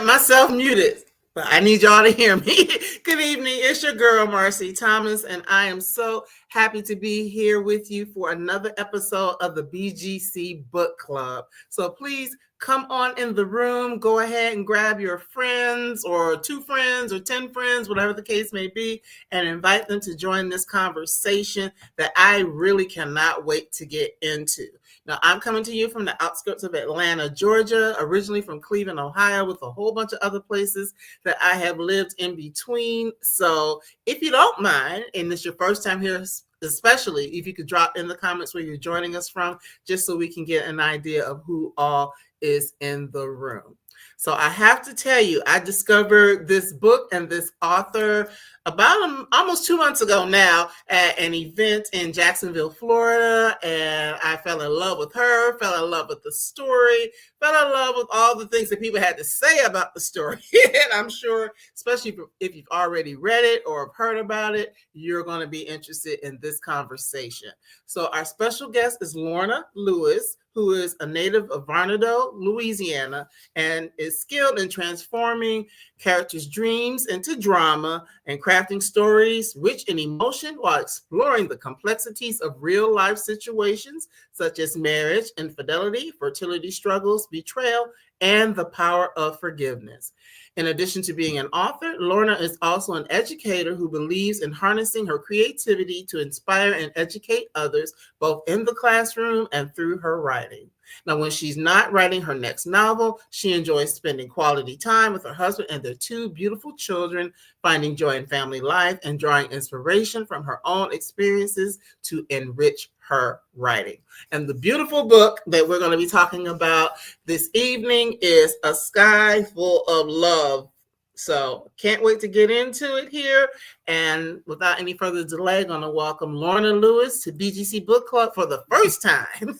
had myself muted, but I need y'all to hear me. Good evening. It's your girl, Marcy Thomas, and I am so happy to be here with you for another episode of the BGC Book Club. So please come on in the room. Go ahead and grab your friends or 2 friends or 10 friends, whatever the case may be, and invite them to join this conversation that I really cannot wait to get into. Now, I'm coming to you from the outskirts of Atlanta, Georgia, originally from Cleveland, Ohio, with a whole bunch of other places that I have lived in between. So if you don't mind, and it's your first time here, especially if you could drop in the comments where you're joining us from, just so we can get an idea of who all is in the room. So I have to tell you, I discovered this book and this author about almost 2 months ago now at an event in Jacksonville, Florida, and I fell in love with her, fell in love with the story, fell in love with all the things that people had to say about the story. And I'm sure, especially if you've already read it or have heard about it, you're going to be interested in this conversation. So our special guest is Lorna Lewis, who is a native of Varnado, Louisiana, and is skilled in transforming characters' dreams into drama and crafting stories rich in emotion while exploring the complexities of real-life situations such as marriage, infidelity, fertility struggles, betrayal, and the power of forgiveness. In addition to being an author, Lorna is also an educator who believes in harnessing her creativity to inspire and educate others, both in the classroom and through her writing. Now, when she's not writing her next novel, she enjoys spending quality time with her husband and their 2 beautiful children, finding joy in family life and drawing inspiration from her own experiences to enrich her writing. And the beautiful book that we're going to be talking about this evening is A Skye Full of Love. So can't wait to get into it here. And without any further delay, I'm going to welcome Lorna Lewis to BGC Book Club for the first time.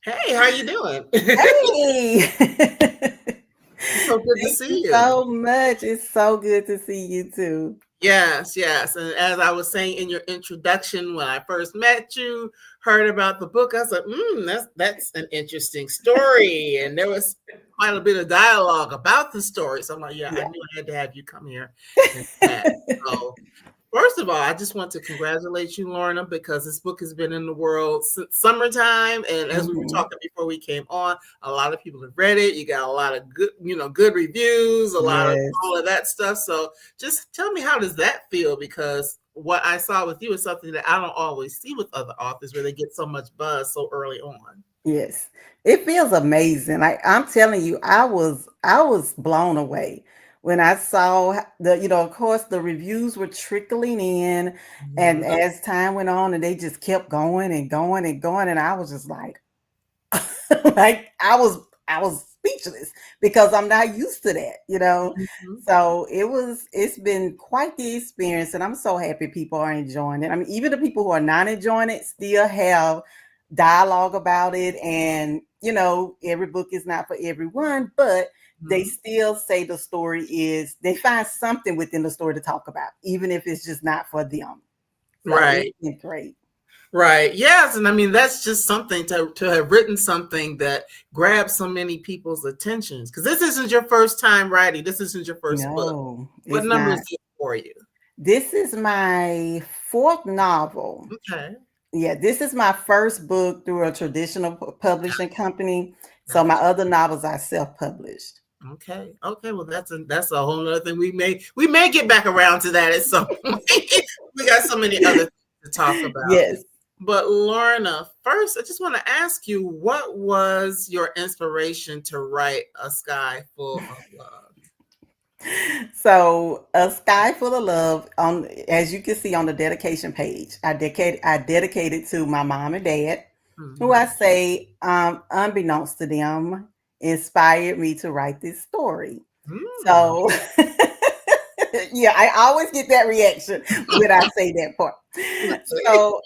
Hey, how you doing? Hey. It's so good to see you. So much. It's so good to see you too. Yes. And as I was saying in your introduction, when I first met you, heard about the book, I was like, that's an interesting story. And there was quite a bit of dialogue about the story. So I'm like, I knew I had to have you come here and chat. So first of all, I just want to congratulate you, Lorna, because this book has been in the world since summertime. And as we were talking before we came on, a lot of people have read it. You got a lot of good reviews, a lot of all of that stuff. So just tell me, how does that feel? Because what I saw with you is something that I don't always see with other authors, where they get so much buzz so early on. Yes, it feels amazing. I'm telling you, I was blown away when I saw of course, the reviews were trickling in, and as time went on, and they just kept going and going and going, and I was just like, like I was speechless because I'm not used to that. So it's been quite the experience, and I'm so happy people are enjoying it. I mean, even the people who are not enjoying it still have dialogue about it, and every book is not for everyone, but they still say the story they find something within the story to talk about, even if it's just not for them. So right. It's great. Right. Yes. And I mean, that's just something to have written something that grabs so many people's attentions, because this isn't your first time writing. This isn't your first book. What number is it for you? This is my 4th novel. Okay. Yeah, this is my first book through a traditional publishing company. So my other novels are self-published. Okay. Well, that's a whole other thing. We may get back around to that at some point. We got so many other things to talk about. Yes. But Lorna, first, I just want to ask you, what was your inspiration to write A Skye Full of Love? So A Skye Full of Love, as you can see on the dedication page, I dedicated to my mom and dad, who I say, unbeknownst to them, inspired me to write this story. So yeah, I always get that reaction when I say that part. So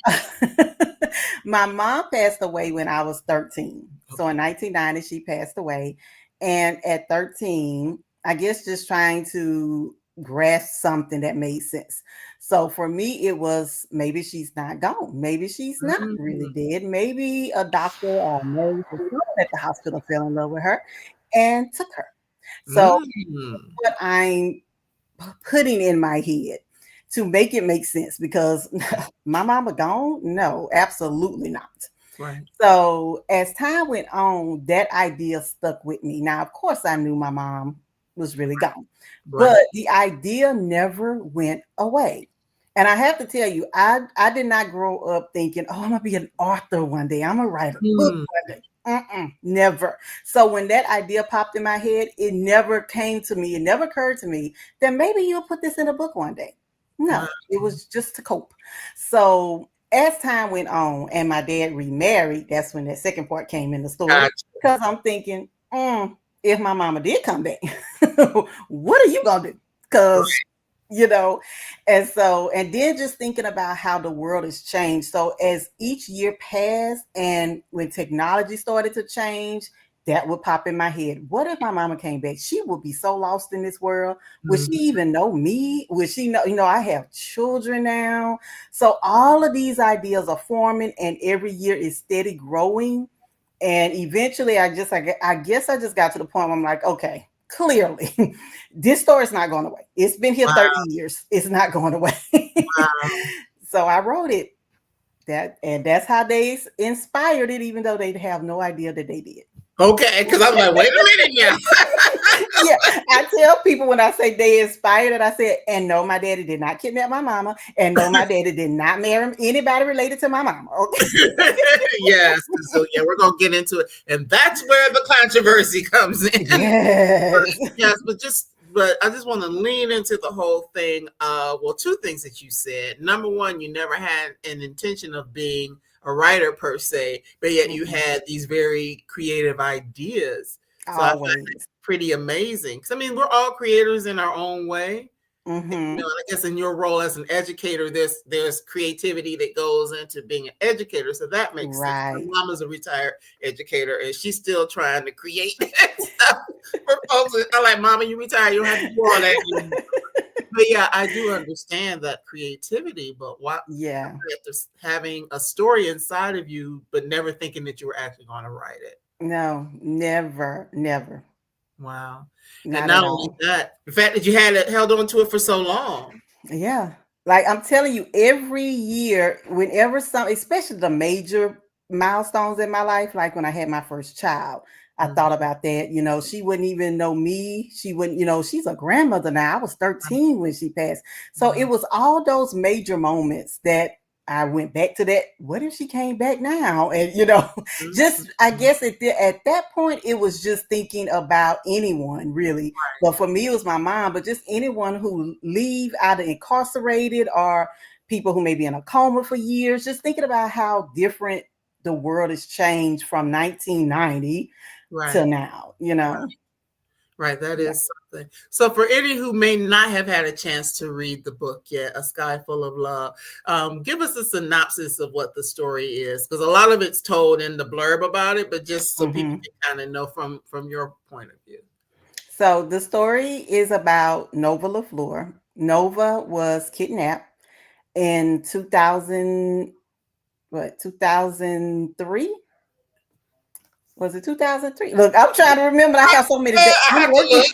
my mom passed away when I was 13. So in 1990, she passed away. And at 13, I guess just trying to grasp something that made sense. So for me, it was, maybe she's not gone. Maybe she's not really dead. Maybe a doctor or a nurse or someone at the hospital fell in love with her. and took her. So Mm. what I'm putting in my head to make it make sense, because my mama gone? No, absolutely not. Right. So as time went on, that idea stuck with me. Now, of course, I knew my mom was really gone, but Right. the idea never went away. And I have to tell you, I did not grow up thinking, oh, I'm gonna be an author one day. I'm gonna write a book Mm. one day. Never. So when that idea popped in my head, it never came to me. It never occurred to me that maybe you'll put this in a book one day. Wow. No, it was just to cope. So as time went on and my dad remarried, that's when that second part came in the story. Gotcha. Because I'm thinking, if my mama did come back, what are you gonna do? Because you know, and so, and then just thinking about how the world has changed. So as each year passed and when technology started to change, that would pop in my head. What if my mama came back? She would be so lost in this world. Would she Mhm. even know me? Would she know, I have children now. So all of these ideas are forming and every year is steady growing. And eventually I guess I just got to the point where I'm like, okay, clearly this story's not going away. It's been here 30 Wow. years. It's not going away. Wow. So I wrote it, and that's how they inspired it, even though they have no idea that they did. Okay, because I'm like, wait a minute now. Yeah, I tell people when I say they inspired it, I said, and no, my daddy did not kidnap my mama, and no, my daddy did not marry anybody related to my mama. Okay. Yes. So yeah, we're gonna get into it, and that's where the controversy comes in. Yes. Yes, but I just want to lean into the whole thing. Well, two things that you said. Number one, you never had an intention of being a writer per se, but yet you had these very creative ideas. So I find that Always. pretty amazing. 'Cause, I mean, we're all creators in our own way. And Mm-hmm. I guess in your role as an educator, there's creativity that goes into being an educator. So that makes sense. My Right. mom is a retired educator, and she's still trying to create stuff for folks. I'm like, Mama, you retired, you don't have to do all that anymore. But yeah, I do understand that creativity, but why Yeah. just having a story inside of you, but never thinking that you were actually going to write it. No, never, never. Wow. And Not at not only all. that, the fact that you had it held on to it for so long. Yeah. Like I'm telling you, every year, whenever especially the major milestones in my life, like when I had my first child, I thought Mhm. about that. She wouldn't even know me. She wouldn't, she's a grandmother now. I was 13 when she passed. So it Mhm. was all those major moments that I went back to that. What if she came back now? And, just, I Mhm. guess at that point, it was just thinking about anyone really. But for me, it was my mom, but just anyone who leave either incarcerated or people who may be in a coma for years, just thinking about how different the world has changed from 1990 to Right. now. Right. That Yeah. is something. So, for any who may not have had a chance to read the book yet, A Sky Full of Love, give us a synopsis of what the story is, because a lot of it's told in the blurb about it, but just so people Hmm. can kind of know from your point of view. So the story is about Nova Lefleur. Nova was kidnapped in 2003? Was it 2003? Look, I'm trying to remember. I have so many days. I I'm have to working. look.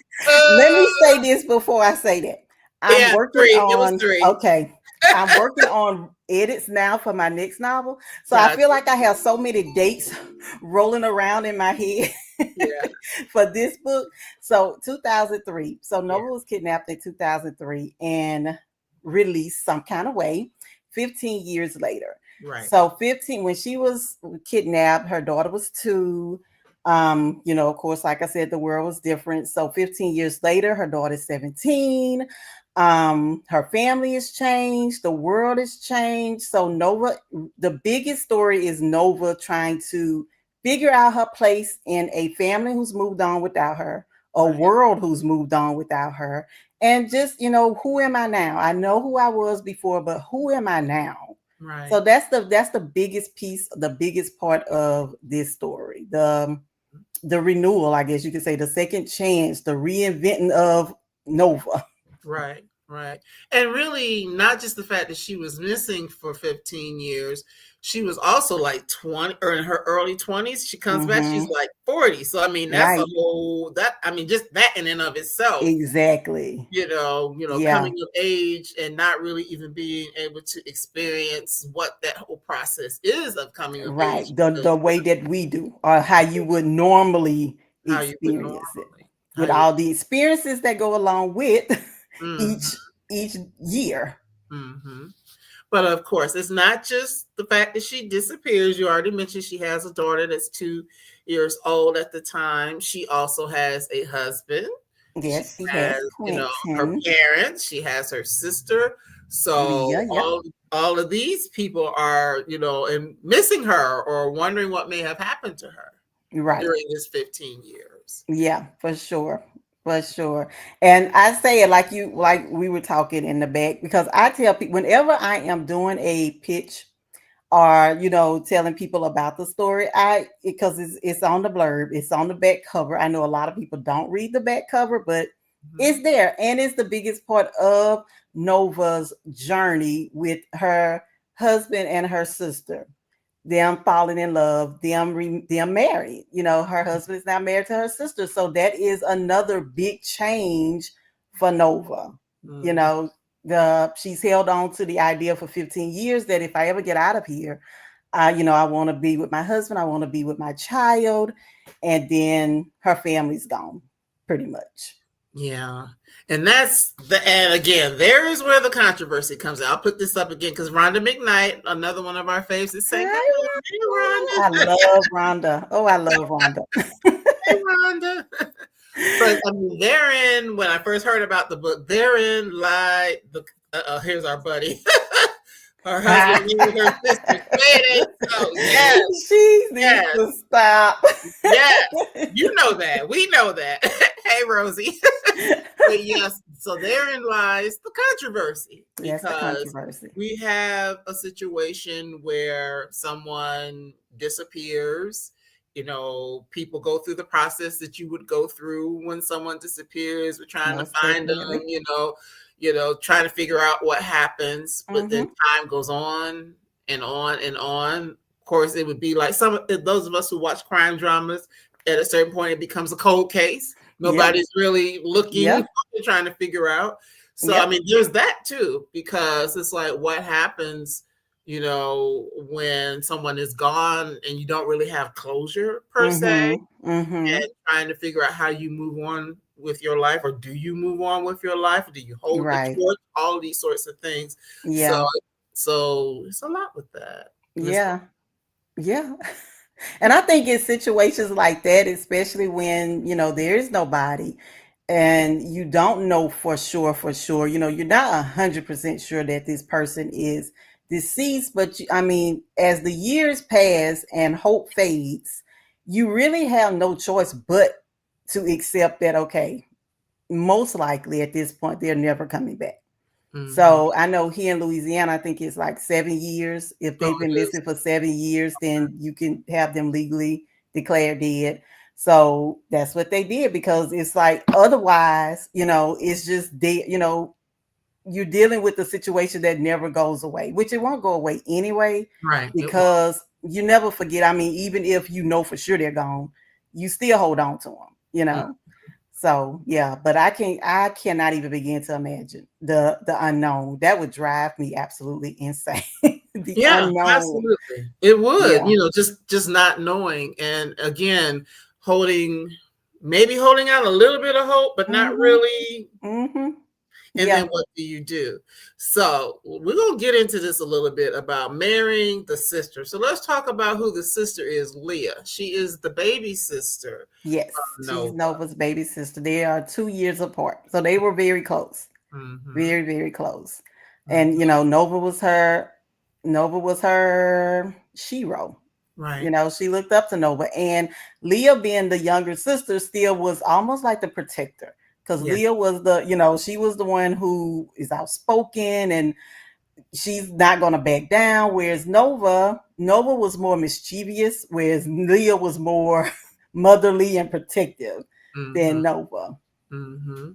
Let me say this before I say that. I'm Yeah, working three. It was on, three. okay. I'm working on edits now for my next novel. So I Gotcha. feel like I have so many dates rolling around in my head Yeah. for this book. So 2003. So Yeah. Nova was kidnapped in 2003 and released some kind of way 15 years later. Right. So 15, when she was kidnapped, her daughter was 2. Of course, like I said, the world was different. So 15 years later, her daughter's 17. Her family has changed, the world has changed. So Nova, the biggest story is Nova trying to figure out her place in a family who's moved on without her, a Right. world who's moved on without her, and just, who am I now? I know who I was before, but who am I now? So Right. that's the biggest piece, the biggest part of this story. The renewal, I guess you could say, the second chance, the reinventing of Nova. Right. Right. And really, not just the fact that she was missing for 15 years, she was also like 20 or in her early 20s. She comes back, she's Mm-hmm. like 40. So, I mean, that's a Right. whole, that, I mean, just that in and of itself, Exactly. coming Yeah. of age and not really even being able to experience what that whole process is of coming of age, Right. The way that we do, or how you would normally how you would experience it, normally, how with you, all the experiences that go along with mm-hmm, each year. mm-hmm. But of course, it's not just the fact that she disappears. You already mentioned she has a daughter that's 2 years old at the time. She also has a husband. She Yes, she has, has her Quinton, parents. She has her sister. So Leah. Yep. all of these people are, and missing her or wondering what may have happened to her Right. during this 15 years. Yeah, for sure. For sure. And I say it like we were talking in the back, because I tell people whenever I am doing a pitch, or telling people about the story, I because it's on the blurb, it's on the back cover. I know a lot of people don't read the back cover, but Mhm. it's there, and it's the biggest part of Nova's journey with her husband and her sister, them falling in love, them married. Her husband is now married to her sister, so that is another big change for Nova. you Mhm. know she's held on to the idea for 15 years that if I ever get out of here, I want to be with my husband, I want to be with my child. And then her family's gone, pretty much. Yeah. And again, there is where the controversy comes in. I'll put this up again because Rhonda McKnight, another one of our faves, is saying, Hi, hey, Rhonda. I Rhonda. love Rhonda. Oh, I love Rhonda. Hey, Rhonda. But I mean, therein, when I first heard about the book, therein lied here's our buddy. Her husband married her sister. Say it ain't so. Yes, She needs yes, to stop. yes. You know that. We know that. Hey, Rosie. But yes, so therein lies the controversy That's the because controversy. we have a situation where someone disappears. People go through the process that you would go through when someone disappears. We're trying to Most find them, definitely. trying to figure out what happens. But then Mm-hmm. time goes on and on and on. Of course, it would be like those of us who watch crime dramas. At a certain point, it becomes a cold case. Yep. Nobody's really looking, Yep. trying to figure out. So, I Yep. mean, there's that too, because it's like what happens, when someone is gone and you don't really have closure per se, Mm-hmm. Mm-hmm. and trying to figure out how you move on with your life, or do you move on with your life? Or do you hold the Right. torch? All of these sorts of things. So, Yeah. so it's a lot with that. Yeah. Yeah. And I think in situations like that, especially when, there is nobody and you don't know for sure, you're not 100% sure that this person is deceased. But I mean, as the years pass and hope fades, you really have no choice but to accept that, okay, most likely at this point, they're never coming back. Mm-hmm. So I know here in Louisiana, I think it's like 7 years. If Oh, they've been it is. missing for 7 years, then you can have them legally declared dead. So that's what they did, because it's like otherwise, it's just dead. You're dealing with a situation that never goes away, which it won't go away anyway, Right. It was. because you never forget. I mean, even if you know for sure they're gone, you still hold on to them. So yeah, but I cannot even begin to imagine the unknown. That would drive me absolutely insane. The Yeah, unknown. absolutely. It would, Yeah. just not knowing. And again, maybe holding out a little bit of hope, but not Mm-hmm. really. Mm-hmm. And then Yeah. what do you do? So we're gonna get into this a little bit about marrying the sister. So let's talk about who the sister is, Leah. She is the baby sister Yes. of She's Nova. Nova's baby sister. They are 2 years apart. So they were very close. Mm-hmm. Very, very close. And Mm-hmm. Nova was her shero. Right. She looked up to Nova, and Leah, being the younger sister, still was almost like the protector, because Yes. Leah was she was the one who is outspoken, and she's not going to back down. Whereas Nova was more mischievous, whereas Leah was more motherly and protective Mm-hmm. than Nova. Mm-hmm.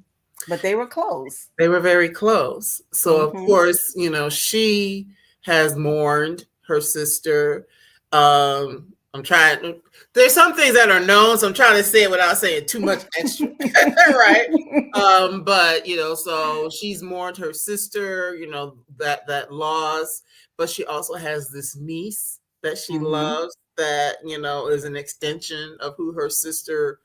But they were close. They were very close. So of Mm-hmm. course, she has mourned her sister. I'm trying. There's some things that are known, so I'm trying to say it without saying too much extra, right? But so she's mourned her sister. That loss, but she also has this niece that she Mm-hmm. loves. That is an extension of who her sister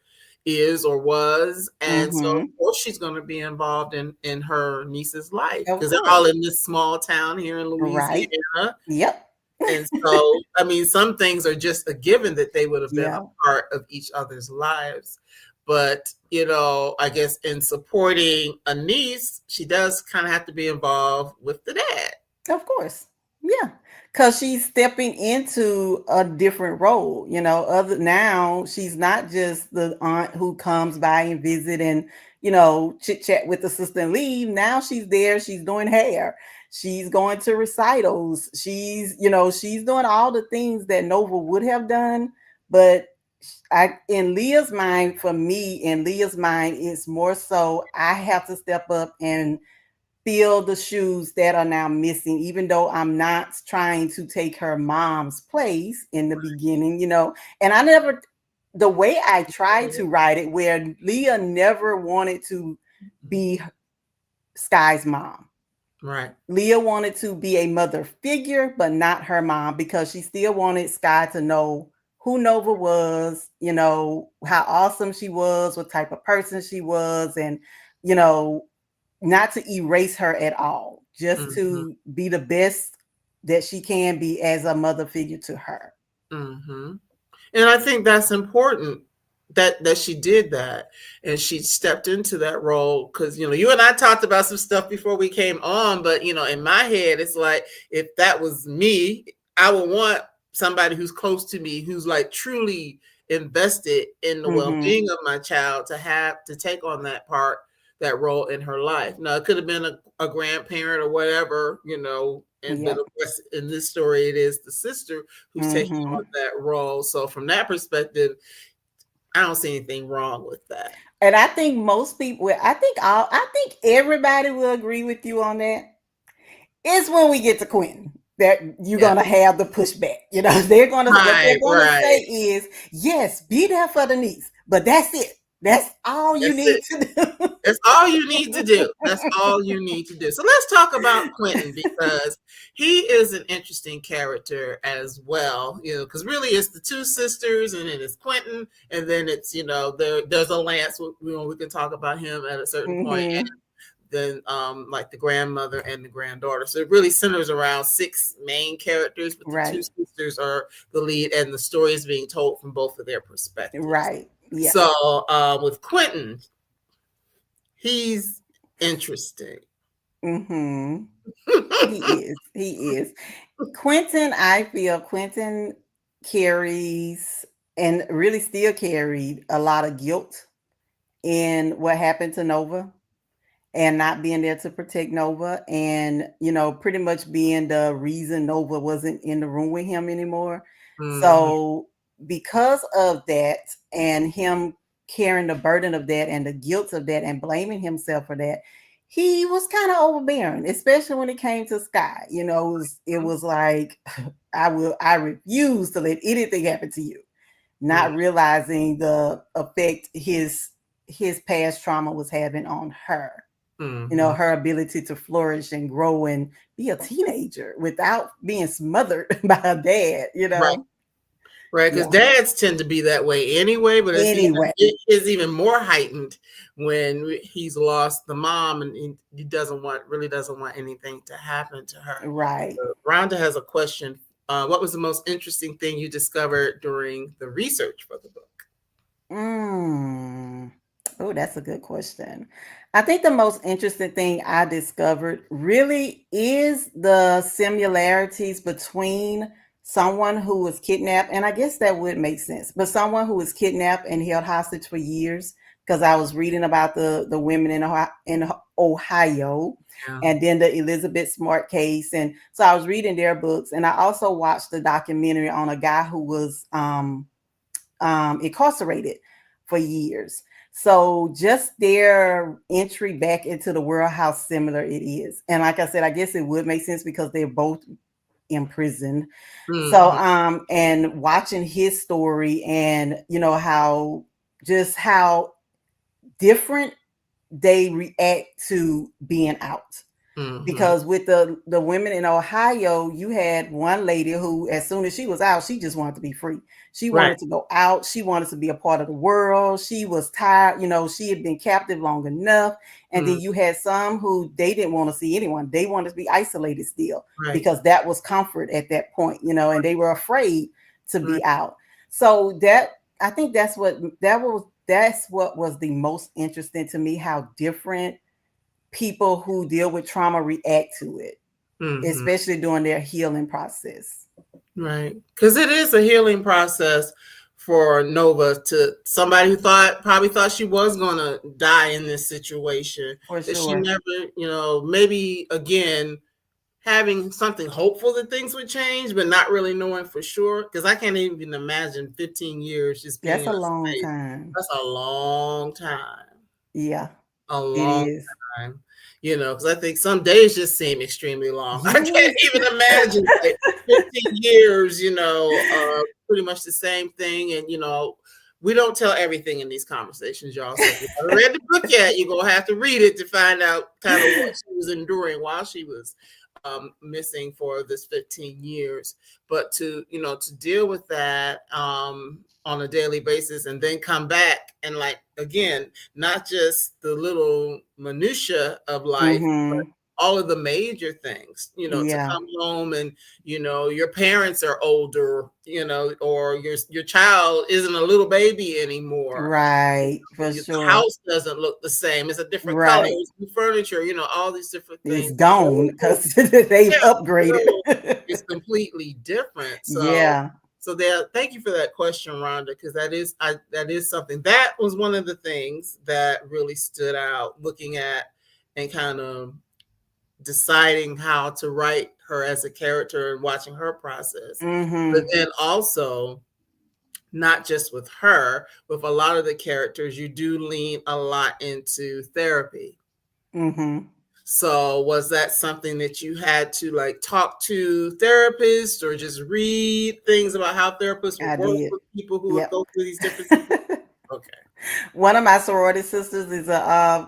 is or was, and so of Mm-hmm. course she's going to be involved in her niece's life Of because they're all course. in this small town here in Right. Louisiana. Yep. And so, I mean, some things are just a given that they would have been Yeah. a part of each other's lives. But, I guess in supporting a niece, she does kind of have to be involved with the dad. Of course. Yeah. Cause she's stepping into a different role, other now she's not just the aunt who comes by and visit and, chit chat with the sister and leave. Now she's there, she's doing hair, she's going to recitals, she's doing all the things that Nova would have done. But in Leah's mind, for me, in Leah's mind, it's more so I have to step up and fill the shoes that are now missing, even though I'm not trying to take her mom's place in the beginning, And I never, the way I tried to write it, where Leah never wanted to be Skye's mom. Right. Leah wanted to be a mother figure, but not her mom, because she still wanted Skye to know who Nova was, how awesome she was, what type of person she was, and, not to erase her at all, just Mm-hmm. to be the best that she can be as a mother figure to her. Mm-hmm. And I think that's important that she did that and she stepped into that role because you and I talked about some stuff before we came on, but in my head it's like if that was me, I would want somebody who's close to me, who's like truly invested in the Mm-hmm. well-being of my child, to have to take on that role in her life. Now it could have been a grandparent or whatever, but Yep. of course in this story it is the sister who's taking Mm-hmm. on that role. So from that perspective, I don't see anything wrong with that. And I think most people, I think everybody will agree with you on that. It's when we get to Quinton that you're Yeah. gonna have the pushback. What Right, they're gonna say right. is, yes, be there for the niece, but that's it. That's all you That's need it. to do. That's all you need to do. That's all you need to do. So let's talk about Quinton because he is an interesting character as well. Because really it's the two sisters, and then it's Quinton, and then it's there's a Lance. We can talk about him at a certain point, Mm-hmm. then like the grandmother and the granddaughter. So it really centers around 6 main characters, but the two Right. sisters are the lead, and the story is being told from both of their perspectives. Right. Yeah. So with Quinton, he's interesting. Mm-hmm. He is. He is. I feel Quinton carries and really still carried a lot of guilt in what happened to Nova and not being there to protect Nova, and pretty much being the reason Nova wasn't in the room with him anymore. Mhm. So because of that, and him carrying the burden of that and the guilt of that and blaming himself for that, he was kind of overbearing, especially when it came to Skye. It was like I refuse to let anything happen to you, Mm, not realizing the effect his past trauma was having on her, mhm. her ability to flourish and grow and be a teenager without being smothered by her dad, Right, right. Because Yeah. dads tend to be that way anyway, but Anyway, it is even more heightened when he's lost the mom and he really doesn't want anything to happen to her. right. Rhonda has a question. What was the most interesting thing you discovered during the research for the book? Mm. Oh, that's a good question. I think the most interesting thing I discovered really is the similarities between someone who was kidnapped, and I guess that would make sense, but someone who was kidnapped and held hostage for years, because I was reading about the women in Ohio, Yeah. and then the Elizabeth Smart case, and so I was reading their books, and I also watched the documentary on a guy who was incarcerated for years. So just their entry back into the world, how similar it is. And like I said, I guess it would make sense because they're both in prison. So Mm-hmm. and watching his story and how different they react to being out. Mm-hmm. Because with the women in Ohio, you had one lady who, as soon as she was out, she just wanted to be free. She Right. wanted to go out. She wanted to be a part of the world. She was tired. She had been captive long enough. And then Mm, you had some who they didn't want to see anyone. They wanted to be isolated still right. because that was comfort at that point, and they were afraid to Right. be out. So that I think that's what was the most interesting to me, how different people who deal with trauma react to it, Mm-hmm. especially during their healing process. Right. Because it is a healing process for Nova, to somebody who probably thought she was going to die in this situation, For that she sure. never, maybe again, having something hopeful that things would change, but not really knowing for sure. Because I can't even imagine 15 years just being That's in a a long space. time. That's a long time. Yeah, A it long is. time. Because I think some days just seem extremely long. I can't Yes. even imagine like 15 years, pretty much the same thing. And, we don't tell everything in these conversations, y'all. So if you haven't read the book yet, you're going to have to read it to find out kind of what she was enduring while she was missing for this 15 years. But to deal with that on a daily basis, and then come back and, like, again, not just the little minutia of life, but Mm-hmm. all of the major things, to Yeah. come home and, your parents are older, or your child isn't a little baby anymore. Right. For The sure. house doesn't look the same. It's a different color. Right. It's new furniture, all these different It's things. gone because they've Yeah, upgraded. so it's completely different. So Yeah. there, thank you for that question, Rhonda, because that is something, that was one of the things that really stood out, looking at and kind of deciding how to write her as a character and watching her process. But Mm-hmm. then also, not just with her, with a lot of the characters, you do lean a lot into therapy. Mm-hmm. So was that something that you had to, like, talk to therapists or just read things about how therapists would I work did. with people who would Yep. go through these different situations? Okay. One of my sorority sisters is a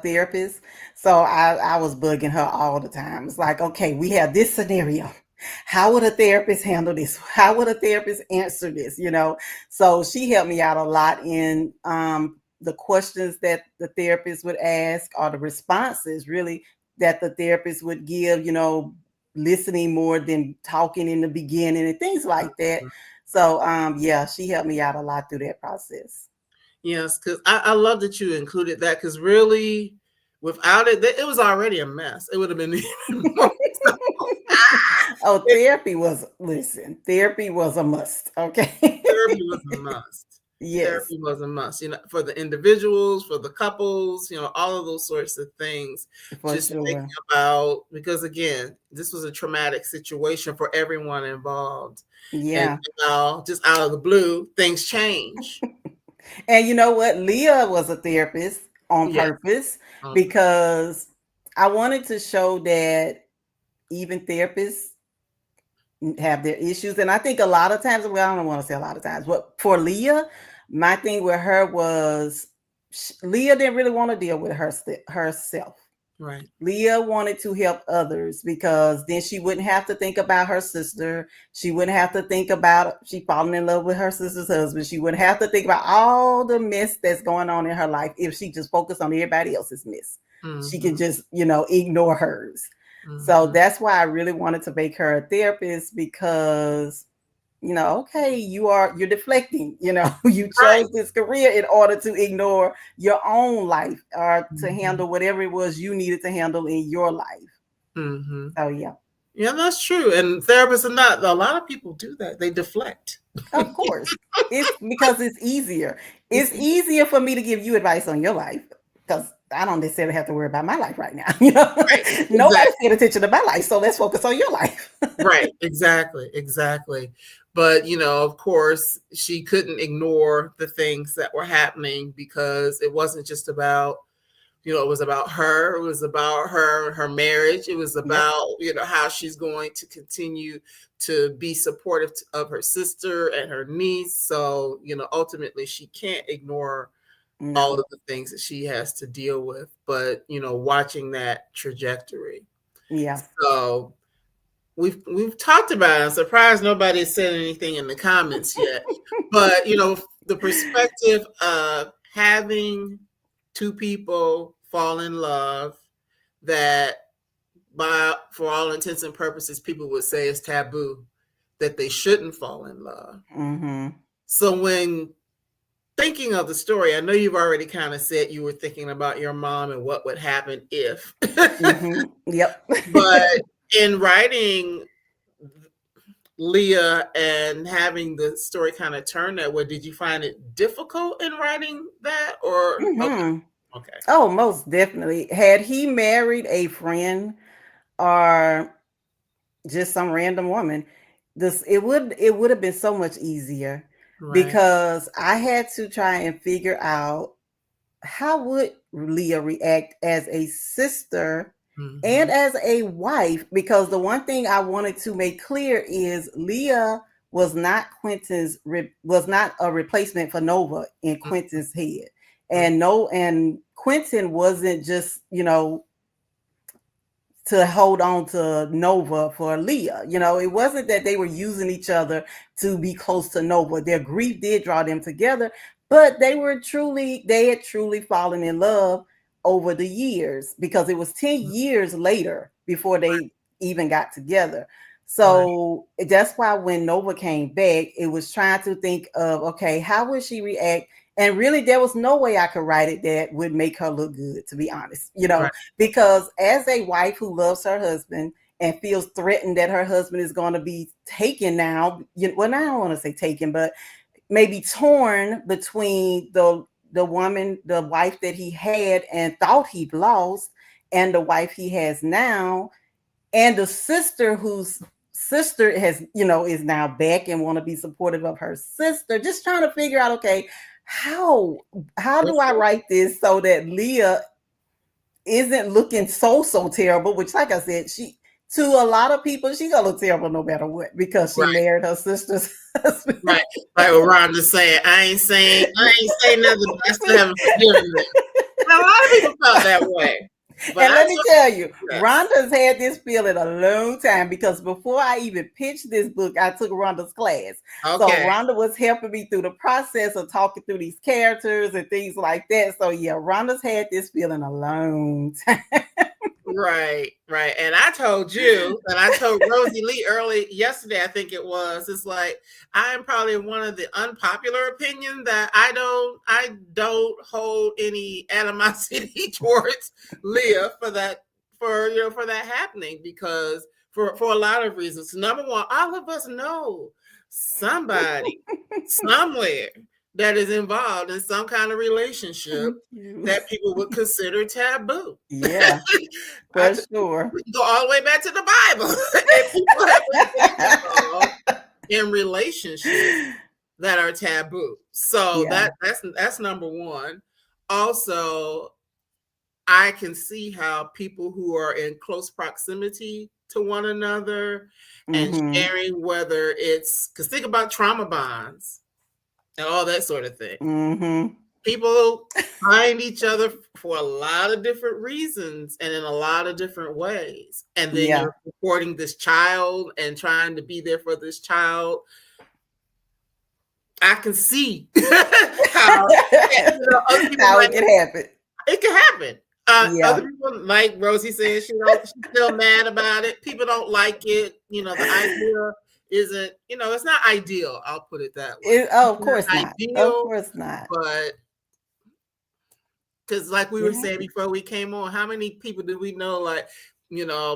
therapist, so I was bugging her all the time. It's like, okay, we have this scenario. How would a therapist handle this? How would a therapist answer this? So she helped me out a lot in the questions that the therapist would ask, or the responses really that the therapist would give. Listening more than talking in the beginning and things like that. So yeah, she helped me out a lot through that process. Yes, because I love that you included that, because really, without it, it was already a mess. It would have been even more. So, Oh, therapy was a must. Okay. therapy was a must. Yes, Therapy was a must, for the individuals, for the couples, all of those sorts of things. for Just thinking sure. about, because again, this was a traumatic situation for everyone involved. And Yeah. now, just out of the blue, things change. And you know what? Leah was a therapist on Yes. purpose Okay. because I wanted to show that even therapists have their issues. And I think a lot of times, well, I don't want to say a lot of times, but for Leah, my thing with her was Leah didn't really want to deal with herself. Right. Leah wanted to help others because then she wouldn't have to think about her sister. She wouldn't have to think about she falling in love with her sister's husband. She wouldn't have to think about all the mess that's going on in her life if she just focused on everybody else's mess. She can Mm-hmm. just, ignore hers. So Mm-hmm. that's why I really wanted to make her a therapist because okay, you're deflecting, you Right. chose this career in order to ignore your own life or to Mm-hmm. handle whatever it was you needed to handle in your life. Mm-hmm. So yeah, Yeah, that's true. And therapists are not, a lot of people do that. They deflect. of course. It's because it's easier. It's It's easier for me to give you advice on your life. because I don't necessarily have to worry about my life right now. You know, Right. nobody's Exactly. paying attention to my life, so let's focus on your life. Right. Exactly. Exactly. But, of course, she couldn't ignore the things that were happening because it wasn't just about, it was about her. It was about her marriage. It was Yep. about, how she's going to continue to be supportive of her sister and her niece. So, ultimately she can't ignore all No. of the things that she has to deal with. But, watching that trajectory. Yeah. So we've talked about it. I'm surprised nobody said anything in the comments yet. But, the perspective of having two people fall in love that for all intents and purposes people would say is taboo, that they shouldn't fall in love. Mm-hmm. So when thinking of the story, I know you've already kind of said you were thinking about your mom and what would happen if. Mm-hmm. Yep. But in writing Leah and having the story kind of turn that way, did you find it difficult in writing that, or okay? Mm-hmm. Okay. Oh, most definitely. Had he married a friend or just some random woman, it would have been so much easier Right. because I had to try and figure out how would Leah react as a sister and Mm-hmm. as a wife, because the one thing I wanted to make clear is Leah was not was not a replacement for Nova in Quinton's head. Mm-hmm. And no, and Quinton wasn't just, to hold on to Nova for Leah. It wasn't that they were using each other to be close to Nova. Their grief did draw them together, but they had truly fallen in love over the years, because it was 10 years later before they even got together. Right. So that's why when Nova came back, it was trying to think of, okay, how would she react? And really, there was no way I could write it that would make her look good, to be honest. Right. Because as a wife who loves her husband and feels threatened that her husband is going to be taken now, well, I don't want to say taken, but maybe torn between the wife that he had and thought he'd lost, and the wife he has now, and the sister whose sister has, is now back and want to be supportive of her sister. Just trying to figure out, okay, how do I write this so that Leah isn't looking so terrible, which, like I said, to a lot of people, she gonna look terrible no matter what, because she Right. married her sister's husband. Right. Like what Rhonda saying, I ain't saying nothing, but I still haven't forgiven them. And a lot of people felt that way. But And let me tell you, yes. Rhonda's had this feeling a long time, because before I even pitched this book, I took Rhonda's class. So Okay. Rhonda was helping me through the process of talking through these characters and things like that. So yeah, Rhonda's had this feeling a long time. Right, right. And I told you, and I told Rosie Lee early yesterday, I think it was, it's like I am probably one of the unpopular opinion that I don't hold any animosity towards Leah for that happening, because for a lot of reasons. Number one, all of us know somebody somewhere that is involved in some kind of relationship Thank you. that people would consider taboo. Yeah, for sure. We can go all the way back to the Bible, and people have been involved in relationships that are taboo. So Yeah. that's number one. Also, I can see how people who are in close proximity to one another and Mm-hmm. sharing, whether it's, because think about trauma bonds and all that sort of thing. Mm-hmm. People find each other for a lot of different reasons and in a lot of different ways. And then Yeah. you're supporting this child and trying to be there for this child. I can see how other people How might, it can happen. it can happen. Other Yeah. people, like Rosie said, she's still mad about it. People don't like it. The idea isn't, it's not ideal. I'll put it that way. Oh, It's of not course not. Of ideal, course not. but because like we It were saying happens. before we came on, how many people do we know, like,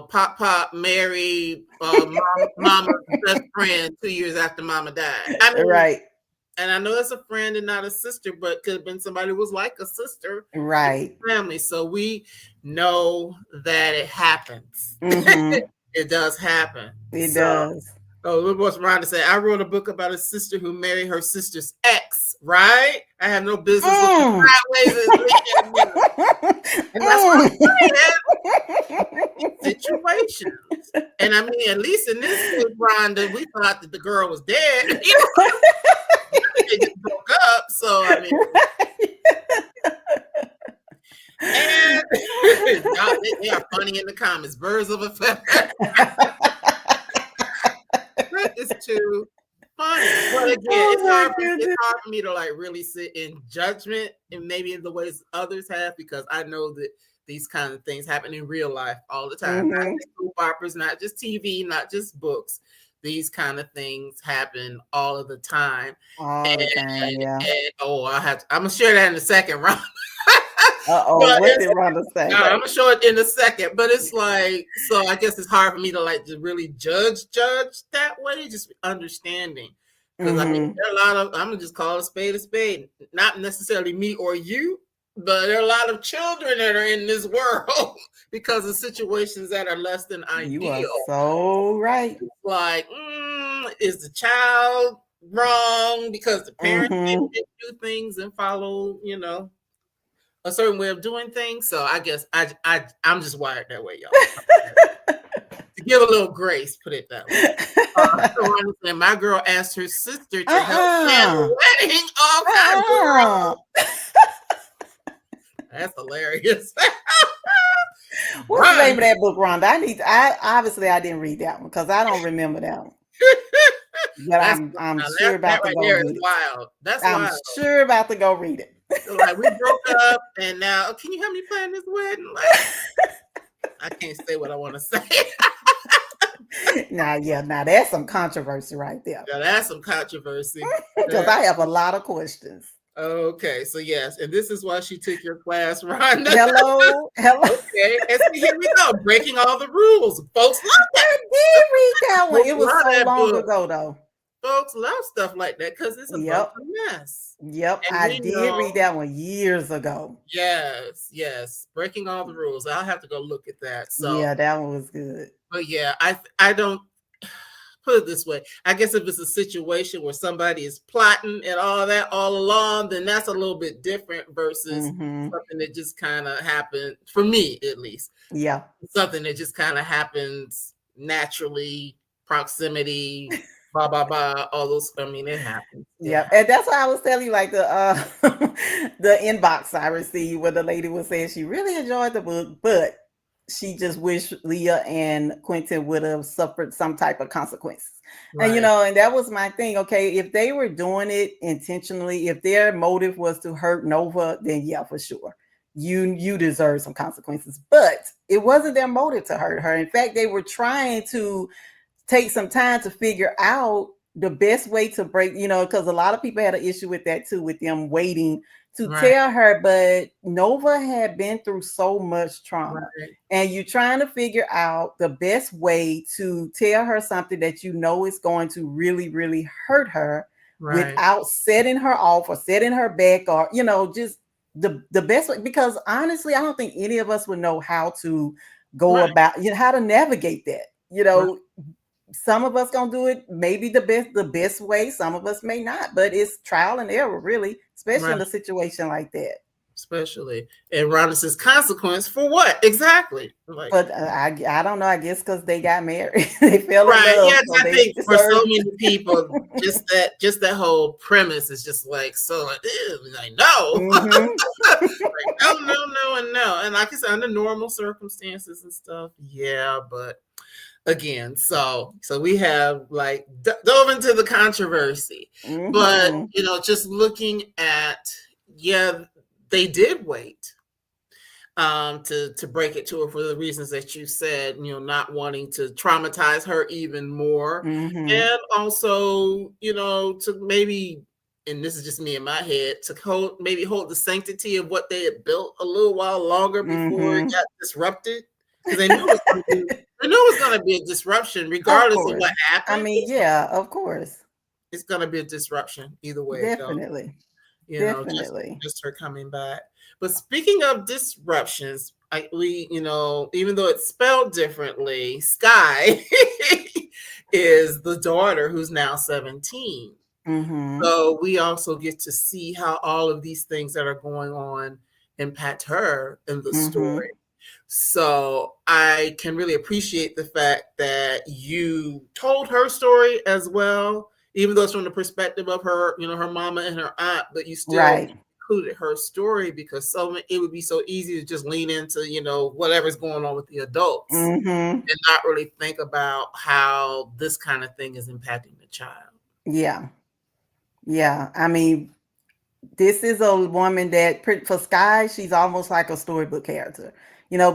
Pop married mama's best friend 2 years after mama died? I mean, Right. And I know it's a friend and not a sister, but could have been somebody who was like a sister in Right. the family. So we know that it happens. Mm-hmm. It does happen. It So, does. oh, look what's Rhonda said. I wrote a book about a sister who married her sister's ex, right? I have no business looking Mm. sideways and looking at me. And that's what I'm saying. Situations. And I mean, at least in this case, Rhonda, we thought that the girl was dead. They just broke up. So I mean, and they are funny in the comments. Birds of a feather. That is too funny. But again, it's hard for me to like really sit in judgment and maybe in the ways others have, because I know that these kind of things happen in real life all the time. Not just soap operas, not just TV, not just books. These kind of things happen all of the time. All the time, yeah. I'm gonna share that in the second round. What did Rhonda say? I'm gonna show it in a second, but it's like, so I guess it's hard for me to like to really judge that way, just understanding. Because I mean, there are a lot of, I'm gonna just call a spade, not necessarily me or you, but there are a lot of children that are in this world because of situations that are less than ideal. You are so right. Like, is the child wrong because the parents didn't do things and follow, a certain way of doing things? So I guess I'm just wired that way, y'all. To give a little grace, put it that way. My girl asked her sister to help plan the wedding. Girl. That's hilarious. What's the name of that book, Rhonda? I didn't read that one because I don't remember that one. But I'm sure about to go read it. Wild. I'm sure about to go read it. So like, we broke up, and now can you help me plan this wedding? Like, I can't say what I want to say. Now that's some controversy right there. Now that's some controversy. Because I have a lot of questions. Okay, so yes, and this is why she took your class, Rhonda. Hello. Okay, and so here we go, breaking all the rules. Folks love that. I did read that one. It was so long ago, though. Folks love stuff like that because it's a bunch of mess. Yep, and I did read that one years ago. Yes, breaking all the rules. I'll have to go look at that. So yeah, that one was good. But yeah, I don't put it this way. I guess if it's a situation where somebody is plotting and all that all along, then that's a little bit different versus something that just kind of happened, for me at least. Yeah. Something that just kind of happens naturally, proximity, blah, blah, blah, all those. I mean, it happens. Yeah. And that's why I was telling you, like the inbox I received where the lady was saying she really enjoyed the book, but she just wished Leah and Quinton would have suffered some type of consequences. Right. And and that was my thing. Okay, if they were doing it intentionally, if their motive was to hurt Nova, then yeah, for sure, you deserve some consequences. But it wasn't their motive to hurt her. In fact, they were trying to take some time to figure out the best way to break, because a lot of people had an issue with that too, with them waiting to tell her, but Nova had been through so much trauma, and you're trying to figure out the best way to tell her something that is going to really, really hurt her without setting her off or setting her back, or just the best way. Because honestly, I don't think any of us would know how to go about, how to navigate that. Some of us gonna do it maybe the best way. Some of us may not, but it's trial and error, really, especially in a situation like that. Especially, and Rhonda says, consequence for what exactly? Like, but I don't know. I guess because they got married, they fell in love. Yes, so I think for so many people, just that whole premise is just like so. Like no, like, no, and like I said, under normal circumstances and stuff, yeah, but. Again, so we have like dove into the controversy, but just looking at, they did wait to break it to her for the reasons that you said, not wanting to traumatize her even more, and also to maybe, and this is just me in my head, to hold the sanctity of what they had built a little while longer before it got disrupted. Because they knew it was going to be a disruption, regardless of what happened. I mean, yeah, of course. it's going to be a disruption either way it goes. Definitely. You know, Definitely. just her coming back. But speaking of disruptions, even though it's spelled differently, Skye is the daughter who's now 17. Mm-hmm. So we also get to see how all of these things that are going on impact her in the Mm-hmm. story. So I can really appreciate the fact that you told her story as well, even though it's from the perspective of her, her mama and her aunt, but you still Right. included her story because it would be so easy to just lean into, whatever's going on with the adults Mm-hmm. and not really think about how this kind of thing is impacting the child. Yeah. Yeah. I mean, this is a woman that for Skye, she's almost like a storybook character,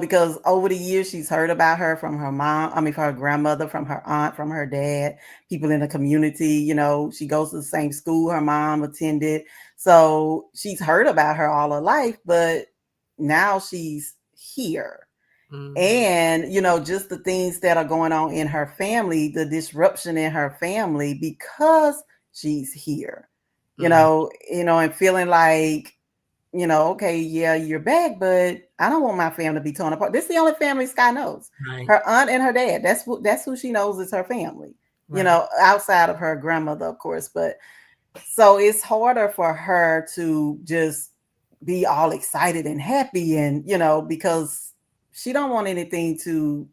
because over the years she's heard about her from her mom, from her grandmother, from her aunt, from her dad, people in the community. She goes to the same school her mom attended. So she's heard about her all her life, but now she's here. Mm-hmm. And, just the things that are going on in her family, the disruption in her family because she's here. And feeling like, okay, yeah, you're back, but I don't want my family to be torn apart. This is the only family Skye knows. Right. Her aunt and her dad. That's who she knows is her family. Right. Outside of her grandmother, of course. But so it's harder for her to just be all excited and happy, and because she don't want anything to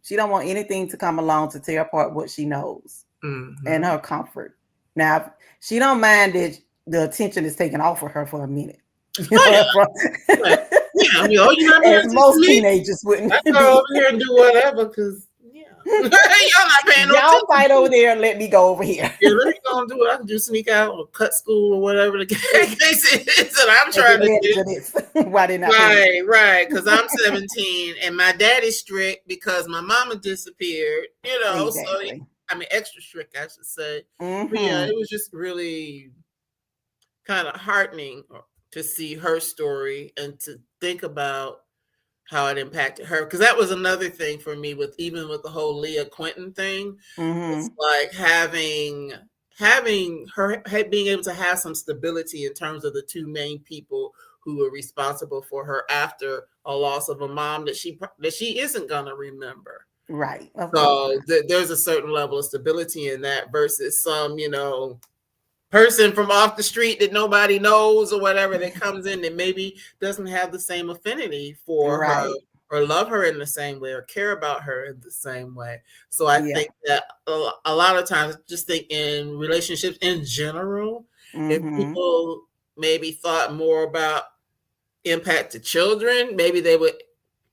come along to tear apart what she knows and her comfort. Now, she don't mind that the attention is taken off of her for a minute. As most teenagers wouldn't. I go over here and do whatever because y'all not paying no attention. Y'all fight over there and let me go over here. Yeah, let me go and do what I can do, sneak out or cut school or whatever the case is that I'm trying to do. Why they not right, because I'm 17 and my daddy's strict because my mama disappeared, Exactly. So extra strict, I should say. Mm-hmm. But yeah, it was just really kind of heartening to see her story and to think about how it impacted her, because that was another thing for me with the whole Leah Quinton thing. Mm-hmm. It's like having her being able to have some stability in terms of the two main people who were responsible for her after a loss of a mom that she isn't gonna remember. Right. So there's a certain level of stability in that versus some person from off the street that nobody knows or whatever that comes in that maybe doesn't have the same affinity for her or love her in the same way or care about her in the same way. So I think that a lot of times, just think in relationships in general, if people maybe thought more about impact to children, maybe they would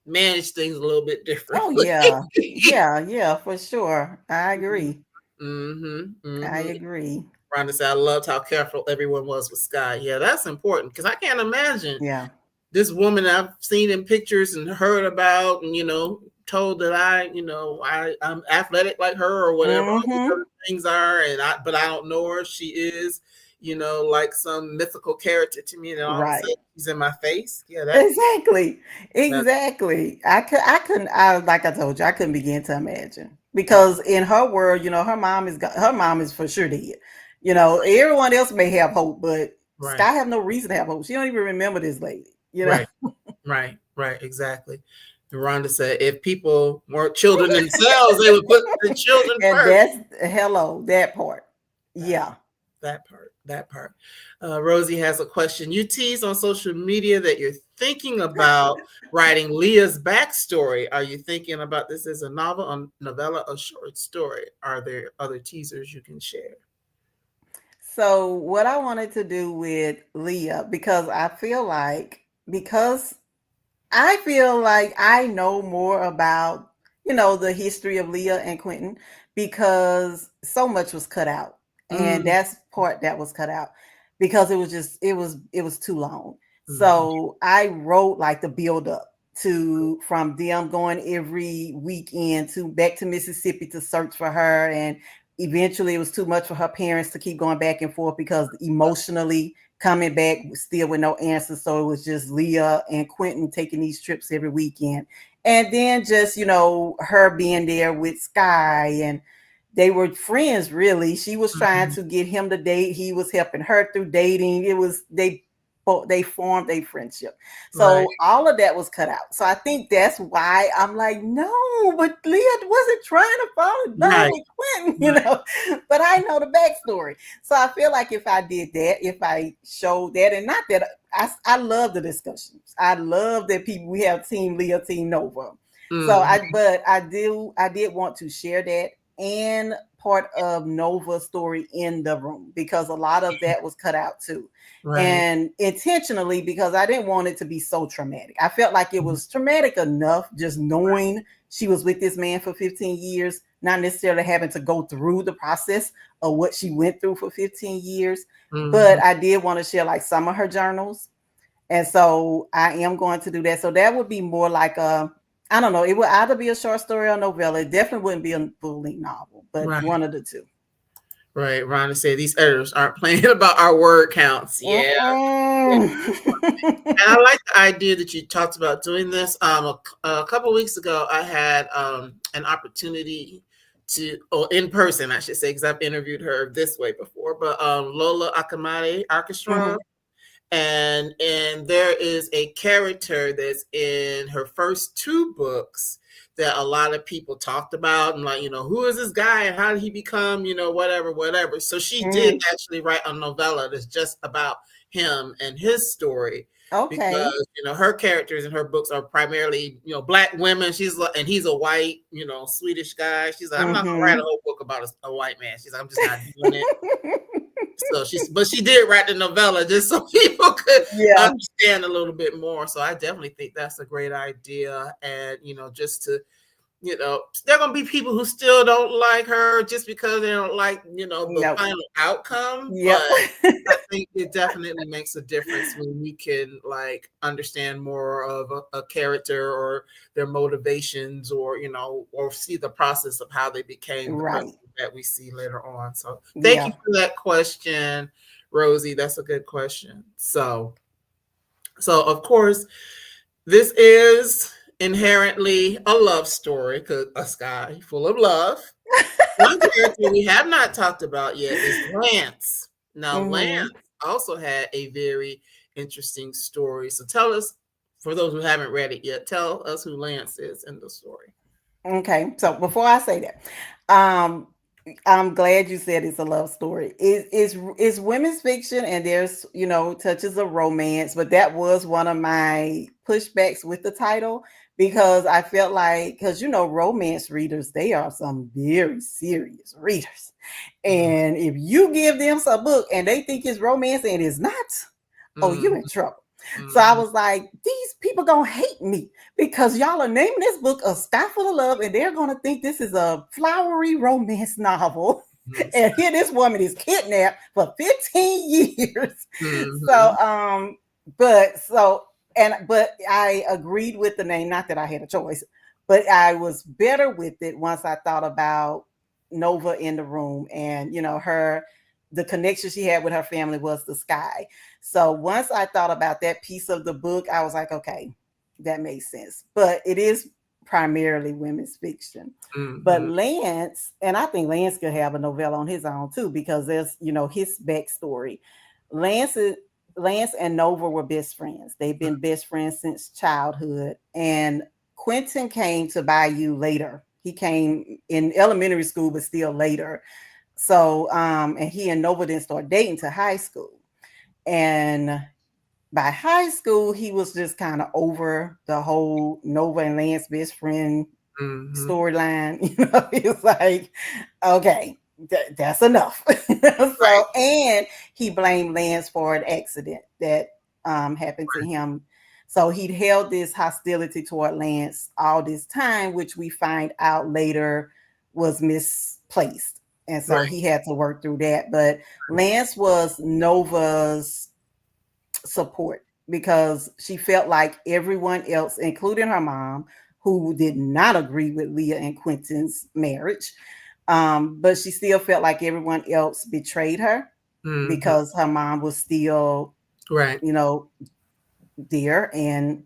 manage things a little bit differently. Oh yeah, for sure. I agree. I agree. Rhonda said, I loved how careful everyone was with Skye. Yeah, that's important because I can't imagine this woman I've seen in pictures and heard about and, told that I'm athletic like her or whatever all these other things are. But I don't know her. She is, like some mythical character to me. And all of a sudden she's in my face. Yeah, exactly. I couldn't, like I told you, I couldn't begin to imagine because in her world, her mom is for sure dead. Everyone else may have hope, but Skye have no reason to have hope. She don't even remember this lady. Right, exactly. And Rhonda said, if people weren't children themselves, they would put the children first. And that part. Yeah. That part. Rosie has a question. You teased on social media that you're thinking about writing Leah's backstory. Are you thinking about this as a novel, a novella, or short story? Are there other teasers you can share? So what I wanted to do with Leah, because I feel like I know more about, the history of Leah and Quinton because so much was cut out. And that's part that was cut out because it was too long. So I wrote like the build up from them going every weekend back to Mississippi to search for her, and eventually it was too much for her parents to keep going back and forth because emotionally coming back still with no answers. So it was just Leah and Quinton taking these trips every weekend. And then just, her being there with Skye and they were friends really. She was trying Mhm. to get him to date. He was helping her through dating. It was they formed a friendship. Right. So all of that was cut out. So I think that's why I'm like, no, but Leah wasn't trying to fall in love Right. with Quentin, Right. But I know the backstory. So I feel like if I did that, if I showed that, and not that I love the discussions. I love that people we have Team Leah, Team Nova. So Mhm. I did want to share that and part of Nova's story in the room because a lot of that was cut out too. Right. And intentionally because I didn't want it to be so traumatic. I felt like it was traumatic enough just knowing she was with this man for 15 years, not necessarily having to go through the process of what she went through for 15 years. But Mhm. I did want to share like some of her journals. And so I am going to do that. So that would be more like I don't know, it would either be a short story or novella. It definitely wouldn't be a full length novel, but Right. one of the two. Right. Rhonda said these editors aren't playing about our word counts. Yeah. Yeah. And I like the idea that you talked about doing this. A couple weeks ago, I had an opportunity to, or in person, I should say, because I've interviewed her this way before. But Lola Akamade Orchestra, Mhm. and there is a character that's in her first two books that a lot of people talked about and like, who is this guy and how did he become, whatever. So she did Mm. actually write a novella that's just about him and his story Okay. because her characters in her books are primarily black women. She's like, and he's a white Swedish guy. She's like, I'm not gonna write a Mhm. whole book about a white man. She's like, I'm just not doing it. So but she did write the novella just so people could Yeah. understand a little bit more. So I definitely think that's a great idea. And, just to, there are going to be people who still don't like her just because they don't like, the No. final outcome. Yep. But I think it definitely makes a difference when we can like understand more of a character or their motivations or, or see the process of how they became the person Right. that we see later on. So thank you Yeah. for that question, Rosie. That's a good question. So of course, this is inherently a love story because a Skye full of love. One character we have not talked about yet is Lance. Now, Lance Mhm. also had a very interesting story. So tell us, for those who haven't read it yet, tell us who Lance is in the story. Okay. So before I say that, um, I'm glad you said it's a love story. It's women's fiction and there's, touches of romance, but that was one of my pushbacks with the title because I felt like because romance readers, they are some very serious readers. And if you give them some book and they think it's romance and it's not, oh, you're in Mm-hmm. trouble. So I Mm-hmm. was like, these people gonna hate me because y'all are naming this book A Sky Full of Love, and they're gonna think this is a flowery romance novel. And here this woman is kidnapped for 15 years. Mm-hmm. So but I agreed with the name, not that I had a choice, but I was better with it once I thought about Nova in the room and her the connection she had with her family was the Skye. So once I thought about that piece of the book, I was like, okay, that makes sense. But it is primarily women's fiction. But Mm-hmm. Lance, and I think Lance could have a novella on his own too, because there's, his backstory. Lance is, Lance and Nova were best friends. They've been best friends since childhood. And Quinton came to Bayou later. He came in elementary school, but still later. So, and he and Nova didn't start dating to high school. And by high school, he was just kind of over the whole Nova and Lance best friend Mm-hmm. storyline. It's like, okay, that's enough. Right. So, and he blamed Lance for an accident that happened to him. So he'd held this hostility toward Lance all this time, which we find out later was misplaced. And so Right. he had to work through that. But Lance was Nova's support because she felt like everyone else, including her mom, who did not agree with Leah and Quentin's marriage, but she still felt like everyone else betrayed her Mm-hmm. because her mom was still, Right. you know, there and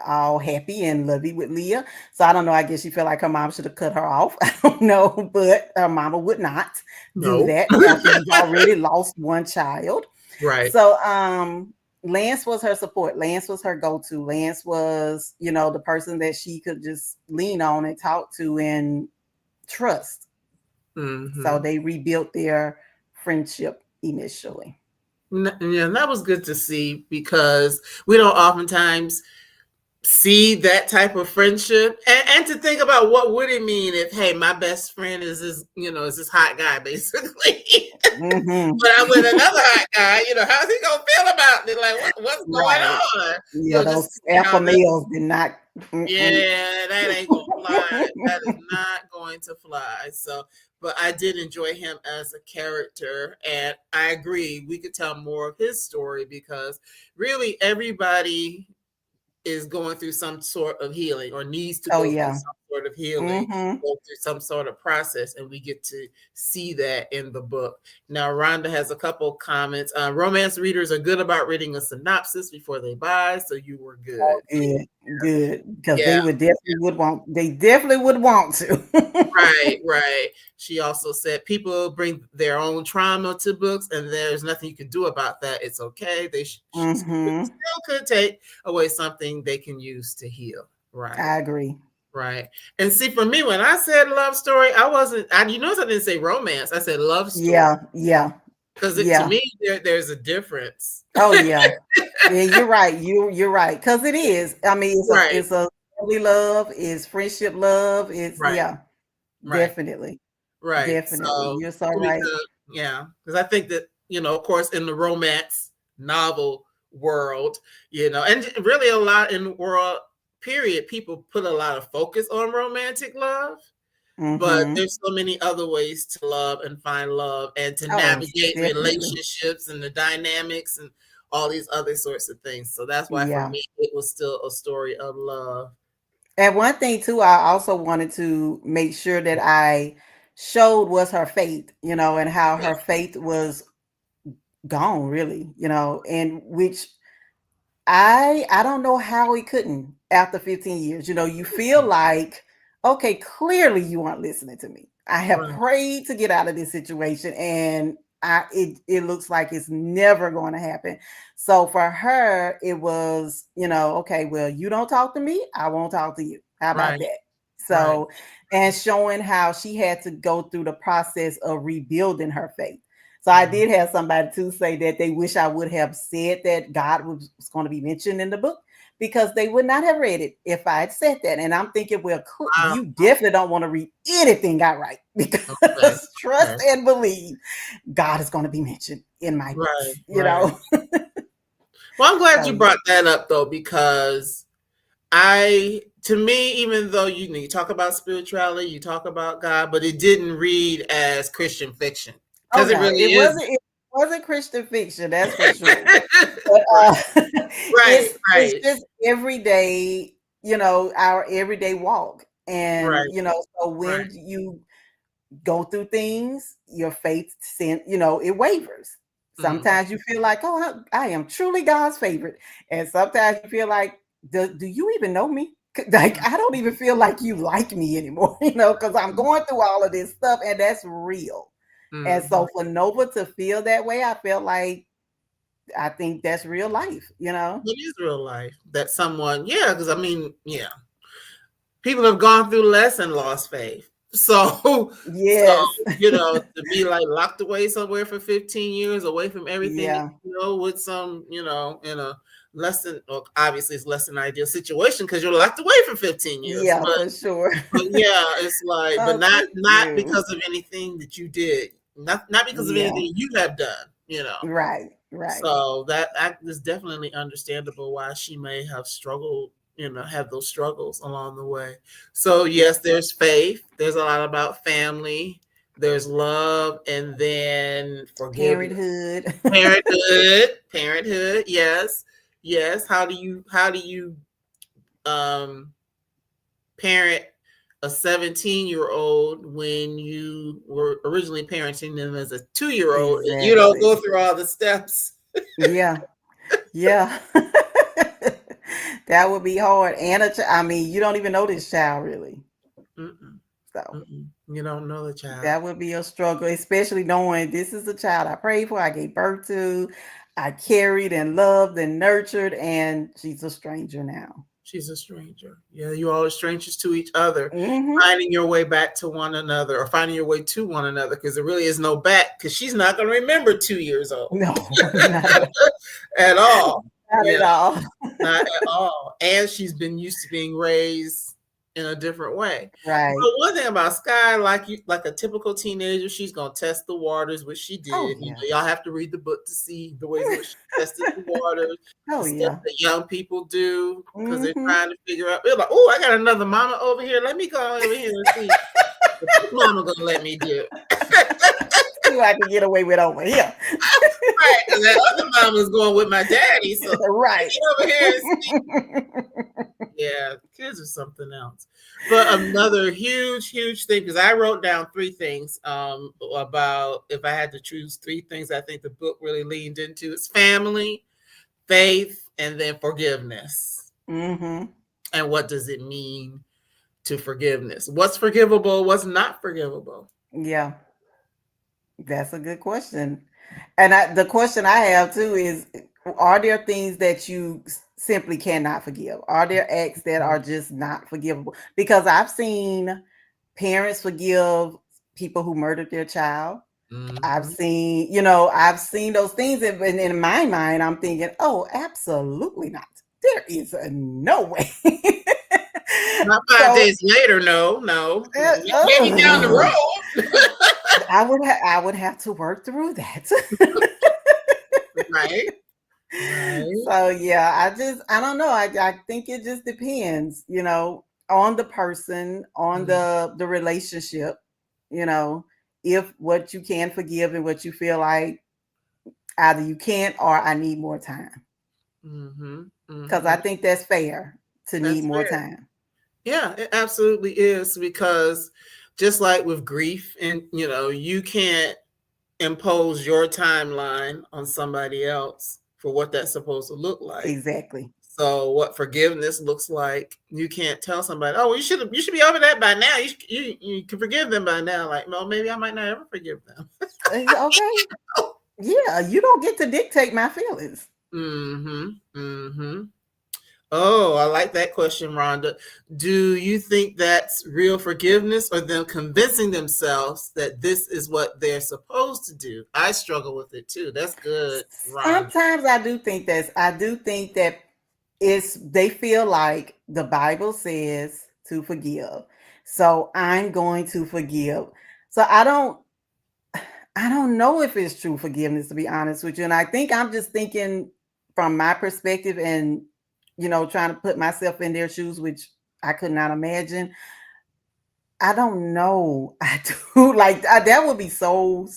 all happy and lovey with Leah. So I don't know. I guess she felt like her mom should have cut her off. I don't know, but her mama would not do No. that after you've already lost one child. Right. So Lance was her support. Lance was her go-to. Lance was, the person that she could just lean on and talk to and trust. So they rebuilt their friendship initially. Yeah, and that was good to see because we don't oftentimes see that type of friendship, and to think about what would it mean if, hey, my best friend is this hot guy basically, but I'm with another hot guy. How's he gonna feel about it? Like, what's going Right. on? Yeah, those Just alpha males did not. yeah, that ain't gonna fly. That is not going to fly. So, but I did enjoy him as a character, and I agree we could tell more of his story because really everybody is going through some sort of healing or needs to Oh go through yeah. some sort of healing, go through some sort of process, and we get to see that in the book. Now, Rhonda has a couple comments. Romance readers are good about reading a synopsis before they buy, so you were Oh, good. good, because Yeah. they definitely would want to. Right. She also said people bring their own trauma to books, and there's nothing you can do about that. It's okay. They still could take away something they can use to heal. Right. I agree. Right. And see, for me, when I said love story, you notice I didn't say romance. I said love story. Yeah. Because to me, there's a difference. Oh yeah. Yeah, you're right. You're right. Because it is. I mean, it's a family love, it's friendship love. It's definitely. Right. Definitely. So, You're so right. Because I think that, of course, in the romance novel world, and really a lot in the world, period, people put a lot of focus on romantic love. But there's so many other ways to love and find love and to navigate relationships and the dynamics and all these other sorts of things. So that's why for me, it was still a story of love. And one thing too, I also wanted to make sure that I showed was her faith, and how her faith was gone, really, and which I don't know how he couldn't after 15 years. You feel like, okay, clearly you aren't listening to me. I have prayed to get out of this situation, and it looks like it's never going to happen. So for her, it was, okay, well, you don't talk to me, I won't talk to you. How about that? So, and showing how she had to go through the process of rebuilding her faith. So I did have somebody to say that they wish I would have said that God was going to be mentioned in the book, because they would not have read it if I had said that. And I'm thinking, well, you definitely don't want to read anything I write, because trust and believe God is going to be mentioned in my books, Well, I'm glad you brought that up, though, because to me, even though you talk about spirituality, you talk about God, but it didn't read as Christian fiction. Because it wasn't Christian fiction, that's for sure. But, it's just everyday, our everyday walk. And, so when you go through things, your faith, it wavers. Sometimes you feel like, oh, I am truly God's favorite. And sometimes you feel like, do you even know me? Like, I don't even feel like you like me anymore, because I'm going through all of this stuff, and that's real. And so for Nova to feel that way, I felt like, I think that's real life, It is real life that someone, because people have gone through less and lost faith. So, to be like locked away somewhere for 15 years, away from everything, with some, in a less than, well, obviously it's less than ideal situation because you're locked away for 15 years. Yeah, for sure. But it's like, but not because of anything that you did. Not because of anything you have done, Right. So that is definitely understandable why she may have struggled, have those struggles along the way. So yes, there's faith. There's a lot about family. There's love, and then forgiveness. Parenthood. Yes. How do you parent a 17-year-old when you were originally parenting them as a 2-year-old? Exactly. You don't go through all the steps. Yeah. That would be hard. And I mean, you don't even know this child really. Mm-mm. So Mm-mm. You don't know the child. that would be a struggle, especially knowing this is a child I prayed for, I gave birth to, I carried and loved and nurtured, and she's a stranger now. She's a stranger. Yeah, you all are strangers to each other, Mm-hmm. finding your way back to one another or finding your way to one another because there really is no back because she's not going to remember 2 years old No, not at all. at all. Not Yeah, at all. not at all. And she's been used to being raised in a different way. Right. But one thing about Skye, like a typical teenager, she's gonna test the waters, which she Oh did. You know, yeah. y'all have to read the book to see the ways in which she tested the waters, the Oh stuff yeah. that young people do because they're Mm-hmm. trying to figure out. They're like, "Oh, I got another mama over here. Let me go over here and see what this mama gonna let me do." See what I can get away with over here. Right, because that other mama's going with my daddy, so Right. get over here and see. Yeah, kids are something else. But another huge thing, because I wrote down three things about if I had to choose three things I think the book really leaned into. It's family, faith, and then forgiveness. Mm-hmm. And what does it mean to forgiveness? What's forgivable? What's not forgivable? Yeah, that's a good question. And the question I have too is, are there things that you simply cannot forgive? Are there acts that are just not forgivable? Because I've seen parents forgive people who murdered their child. I've Mm-hmm. seen, I've seen those things. And in my mind, I'm thinking, oh, absolutely not. There is no way. Not 5 days later, no. Maybe down the uh, road. I would have to work through that. Right. Right. So yeah, I don't know. I think it just depends, on the person, on Mm-hmm. the relationship, you know, if what you can forgive and what you feel like either you can't or I need more time. Mm-hmm. Because Mm-hmm. I think that's fair to need That's more fair. time. Yeah, it absolutely is because just like with grief, and you can't impose your timeline on somebody else for what that's supposed to look like. Exactly. So what forgiveness looks like, you can't tell somebody, "Oh, well, you should be over that by now. You can forgive them by now." Like, no, maybe I might not ever forgive them. Okay. Yeah, you don't get to dictate my feelings. Mm-hmm. Mm-hmm. Oh, I like that question, Rhonda. Do you think that's real forgiveness or them convincing themselves that this is what they're supposed to do? I struggle with it too. That's good, Rhonda. Sometimes I do think that they feel like the Bible says to forgive. So I'm going to forgive. So I don't know if it's true forgiveness, to be honest with you. And I think I'm just thinking from my perspective and trying to put myself in their shoes, which I could not imagine. I don't know. I do that would be so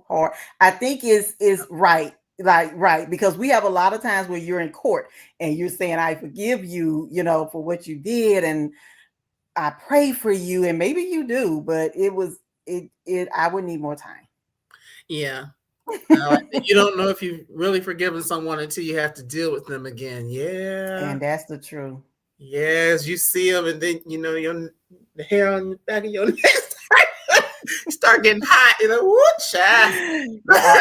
hard. I think is right. Like right, because we have a lot of times where you're in court and you're saying, I forgive you, for what you did, and I pray for you, and maybe you do, but it I would need more time. Yeah. You don't know if you've really forgiven someone until you have to deal with them again. Yeah. And that's the truth. Yes, you see them, and then the hair on the back of your neck start getting hot. Whoo, child.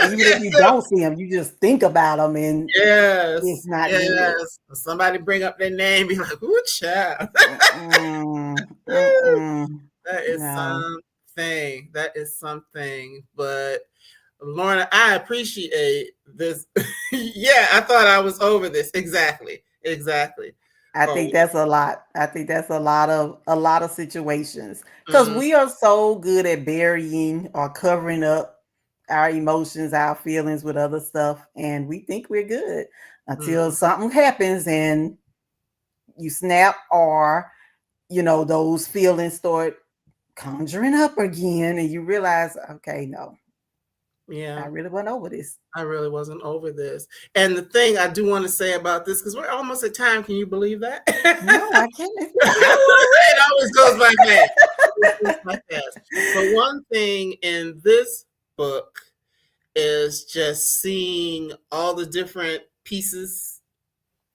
Even if you don't see them, you just think about them, and Yes, it's not good. yes. Somebody bring up their name, be like, "Ooh, child." Mm-mm, mm-mm, That is no. something. That is something. But Lorna, I appreciate this. Yeah, I thought I was over this. Exactly. Exactly. I Oh, think that's a lot. I think that's a lot of situations because mm, we are so good at burying or covering up our emotions, our feelings with other stuff, and we think we're good until mm, something happens and you snap, or those feelings start conjuring up again, and you realize, okay, no, I yeah. really went over this. I really wasn't over this. And the thing I do want to say about this, because we're almost at time. Can you believe that? No, I can't. It's been an It always goes by fast. It goes hour by fast. But one thing in this book is just seeing all the different pieces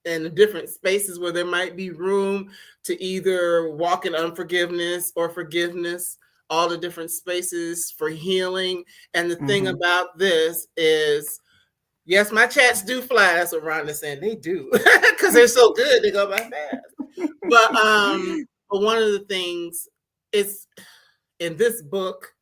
and the different spaces where there might be room to either walk in unforgiveness or forgiveness, all the different spaces for healing. And the thing about this is, yes, my chats do fly. That's what Rhonda's saying. They do, because they're so good. They go by fast. But one of the things is in this book,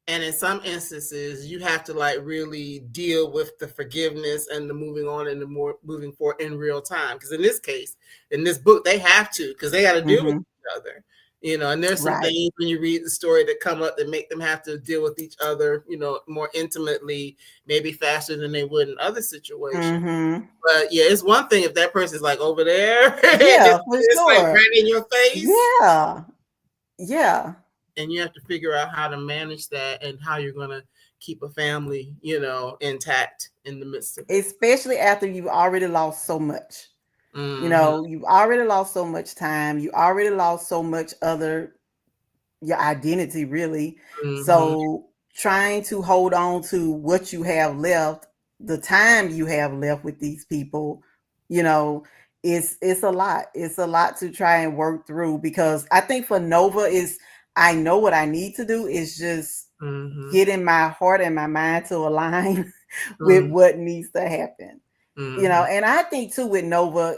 and in some instances, you have to like really deal with the forgiveness and the moving on and the more moving forward in real time. Because in this case, in this book, they have to, because they got to deal with each other. And there's some things when you read the story that come up that make them have to deal with each other, more intimately, maybe faster than they would in other situations. But yeah, it's one thing if that person's like over there, yeah, for it's sure, like right in your face. Yeah. And you have to figure out how to manage that and how you're going to keep a family, intact in the midst of it. Especially after you've already lost so much. You've already lost so much time. You already lost so much your identity, really. So trying to hold on to what you have left, the time you have left with these people, it's a lot. It's a lot to try and work through, because I think for Nova I know what I need to do is just getting my heart and my mind to align with what needs to happen. And I think too with Nova,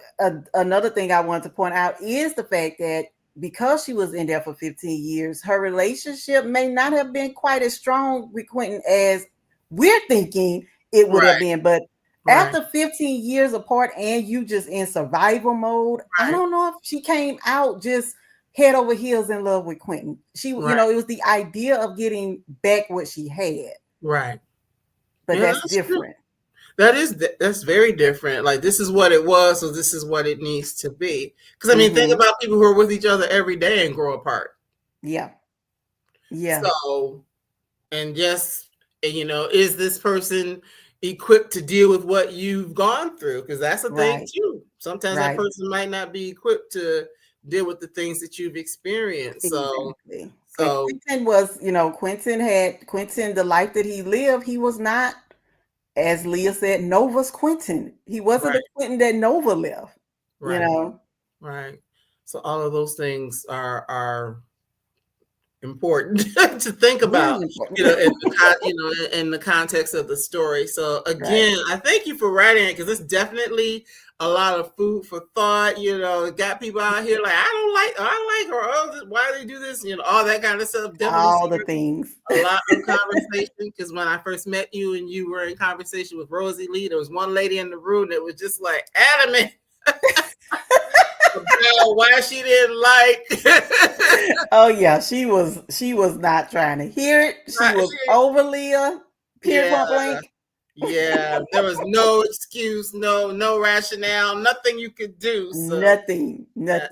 another thing I want to point out is the fact that because she was in there for 15 years, her relationship may not have been quite as strong with Quinton as we're thinking it would have been. But after 15 years apart and you just in survival mode, I don't know if she came out just head over heels in love with Quinton. She, it was the idea of getting back what she had. Right. But that's different. True. That's very different. Like, this is what it was, so this is what it needs to be. Because think about people who are with each other every day and grow apart. Yeah. So, and just, is this person equipped to deal with what you've gone through? Because that's a thing too. Sometimes that person might not be equipped to deal with the things that you've experienced. Exactly. So Quinton was, Quinton, the life that he lived, he was not, as Leah said, Nova's Quinton. He wasn't the Quinton that Nova left. Right. So all of those things are important to think about, in the context of the story. So again, I thank you for writing it, because it's definitely a lot of food for thought. It got people out here like, I like her. Oh, why do they do this? All that kind of stuff. Definitely all the things. A lot of conversation, because when I first met you and you were in conversation with Rosie Lee, there was one lady in the room that was just like adamant about why she didn't like. Oh yeah, she was not trying to hear it. She was over Leah. Period, point blank. Yeah, there was no excuse, no rationale, nothing you could do. So nothing. That's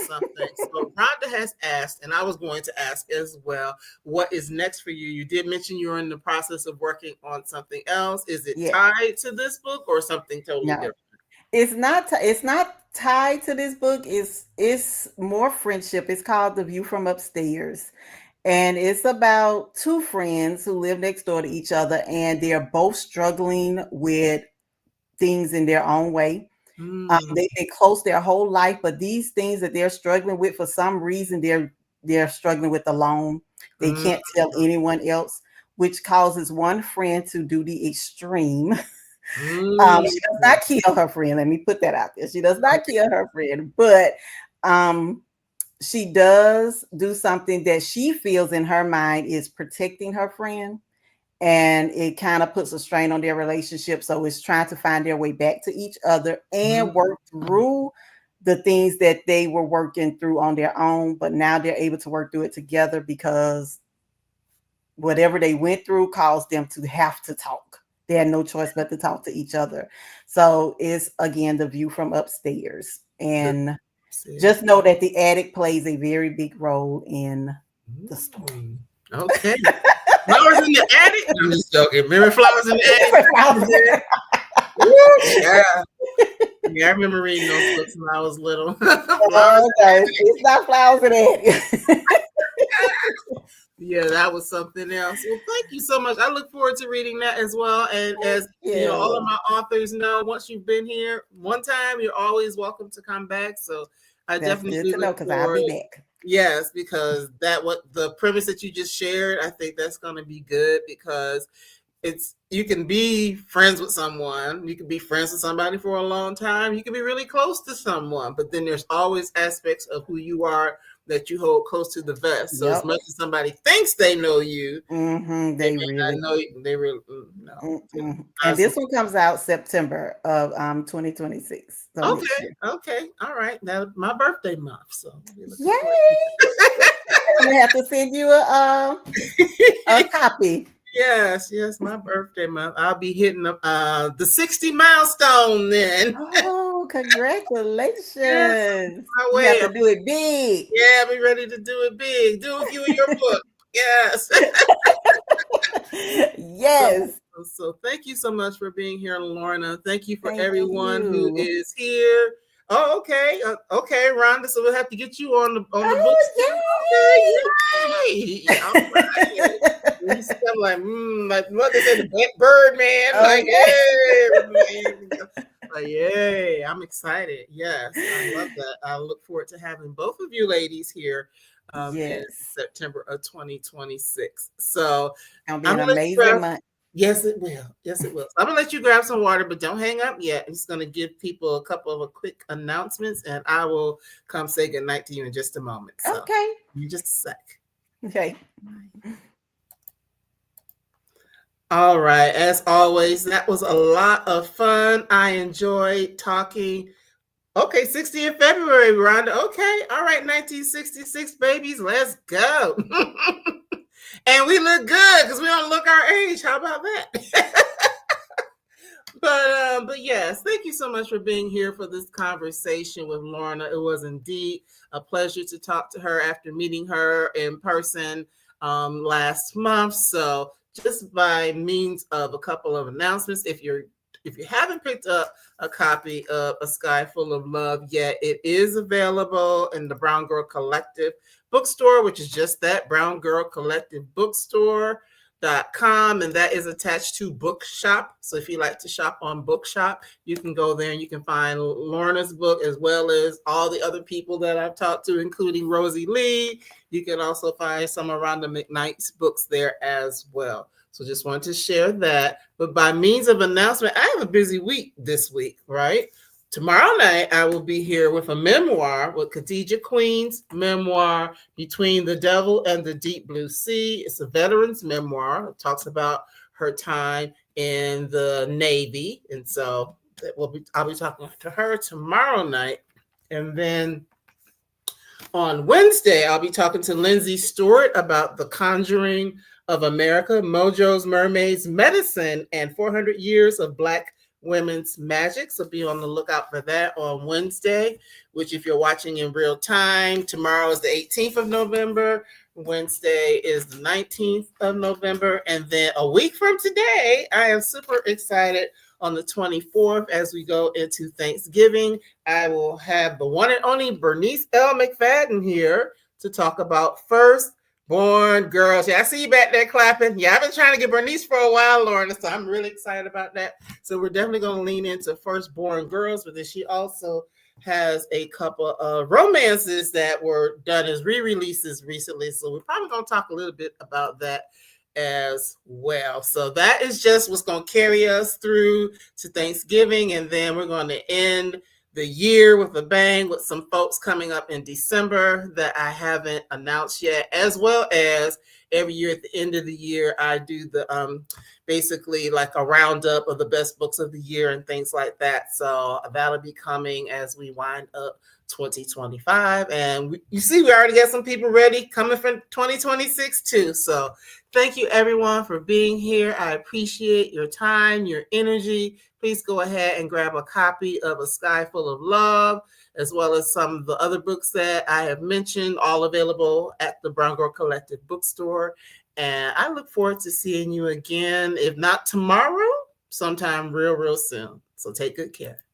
something. So Rhonda has asked, and I was going to ask as well, what is next for you? You did mention you're in the process of working on something else. Is it tied to this book or something totally different? It's not tied to this book. It's more friendship. It's called The View from Upstairs. And it's about two friends who live next door to each other, and they're both struggling with things in their own way. They've been close their whole life, but these things that they're struggling with, for some reason, they're struggling with alone. They can't tell anyone else, which causes one friend to do the extreme. She does not kill her friend. Let me put that out there. She does not kill her friend, but she does do something that she feels in her mind is protecting her friend. And it kind of puts a strain on their relationship. So it's trying to find their way back to each other and work through the things that they were working through on their own. But now they're able to work through it together, because whatever they went through caused them to have to talk. They had no choice but to talk to each other. So it's, again, The View from Upstairs. And just know that the attic plays a very big role in the story. Okay. Flowers in the attic? I'm just joking. Remember Flowers in the Attic? Yeah, I remember reading those books when I was little. It's not Flowers in the Attic. Yeah, that was something else. Well, thank you so much. I look forward to reading that as well. And Thank as you know, all of you. my authors know, once you've been here one time, you're always welcome to come back. So I That's good definitely to know look because I'll be forward. back. Yes, because that what the premise that you just shared, I think that's going to be good because it's you can be friends with someone, you can be friends with somebody for a long time, you can be really close to someone, but then there's always aspects of who you are that you hold close to the vest. So as Yep. much as somebody thinks they know you, they They may not really. know you. They really no. And this one comes out September of 2026. So next Okay, year. okay, all right. Now my birthday month, so we're looking forward Yay! I'm gonna have to send you a to copy. Yes, yes, my birthday month. I'll be hitting the 60 milestone then. Oh, Yes, congratulations. my You way. have to do it big. Yeah, be ready to do it big. Do a few of your book. Yes. So, Yes. so thank you so much for being here, Lorna. Thank you for Thank everyone who you. is here. Oh, okay, okay, Rhonda. So we'll have to get you on the books too. Oh, Okay, yay! All right. yay. You sound like what they say, the bird man. Like, Okay. hey, like, yay! I'm excited. Yes, I love that. I look forward to having both of you ladies here in Yes. September of 2026. So Gonna be I'm an gonna let you amazing grab. month. Yes, it will. Yes, it will. So I'm gonna let you grab some water, but don't hang up yet. I'm just gonna give people a couple of quick announcements, and I will come say goodnight to you in just a moment. So, Okay. you just a sec. Okay. All right. As always, that was a lot of fun. I enjoyed talking. Okay, 60th February, Rhonda. Okay, all right, 1966 babies. Let's go. And we look good because we don't look our age. How about that? But yes, thank you so much for being here for this conversation with Lorna. It was indeed a pleasure to talk to her after meeting her in person last month. So just by means of a couple of announcements, if you haven't picked up a copy of A Sky Full of Love yet, it is available in the Brown Girl Collective bookstore, which is just that, Brown Girl Collective bookstore com, and that is attached to Bookshop. So if you like to shop on Bookshop, you can go there and you can find Lorna's book as well as all the other people that I've talked to, including Rosie Lee. You can also find some of Rhonda McKnight's books there as well. So just wanted to share that. But by means of announcement, I have a busy week this week, right? Tomorrow night, I will be here with a memoir with Khadijah Queen's memoir, Between the Devil and the Deep Blue Sea. It's a veteran's memoir. It talks about her time in the Navy. And so I'll be talking to her tomorrow night. And then on Wednesday, I'll be talking to Lindsay Stewart about The Conjuring of America, Mojo's Mermaids Medicine, and 400 Years of Black Women's Magic. So be on the lookout for that on Wednesday, which if you're watching in real time, tomorrow is the 18th of November. Wednesday is the 19th of November. And then a week from today, I am super excited. On the 24th, as we go into Thanksgiving, I will have the one and only Bernice L. McFadden here to talk about Firstborn Girls. Yeah, I see you back there clapping. Yeah, I've been trying to get Bernice for a while, Lorna, so I'm really excited about that. So we're definitely going to lean into Firstborn Girls, but then she also has a couple of romances that were done as re-releases recently. So we're probably going to talk a little bit about that as well. So that is just what's going to carry us through to Thanksgiving. And then we're going to end the year with a bang with some folks coming up in December that I haven't announced yet, as well as every year at the end of the year, I do the basically like a roundup of the best books of the year and things like that. So that'll be coming as we wind up 2025. And you see, we already got some people ready coming for 2026 too. So thank you everyone for being here. I appreciate your time, your energy. Please go ahead and grab a copy of A Sky Full of Love, as well as some of the other books that I have mentioned, all available at the Brown Girl Collective bookstore. And I look forward to seeing you again, if not tomorrow, sometime real soon. So take good care.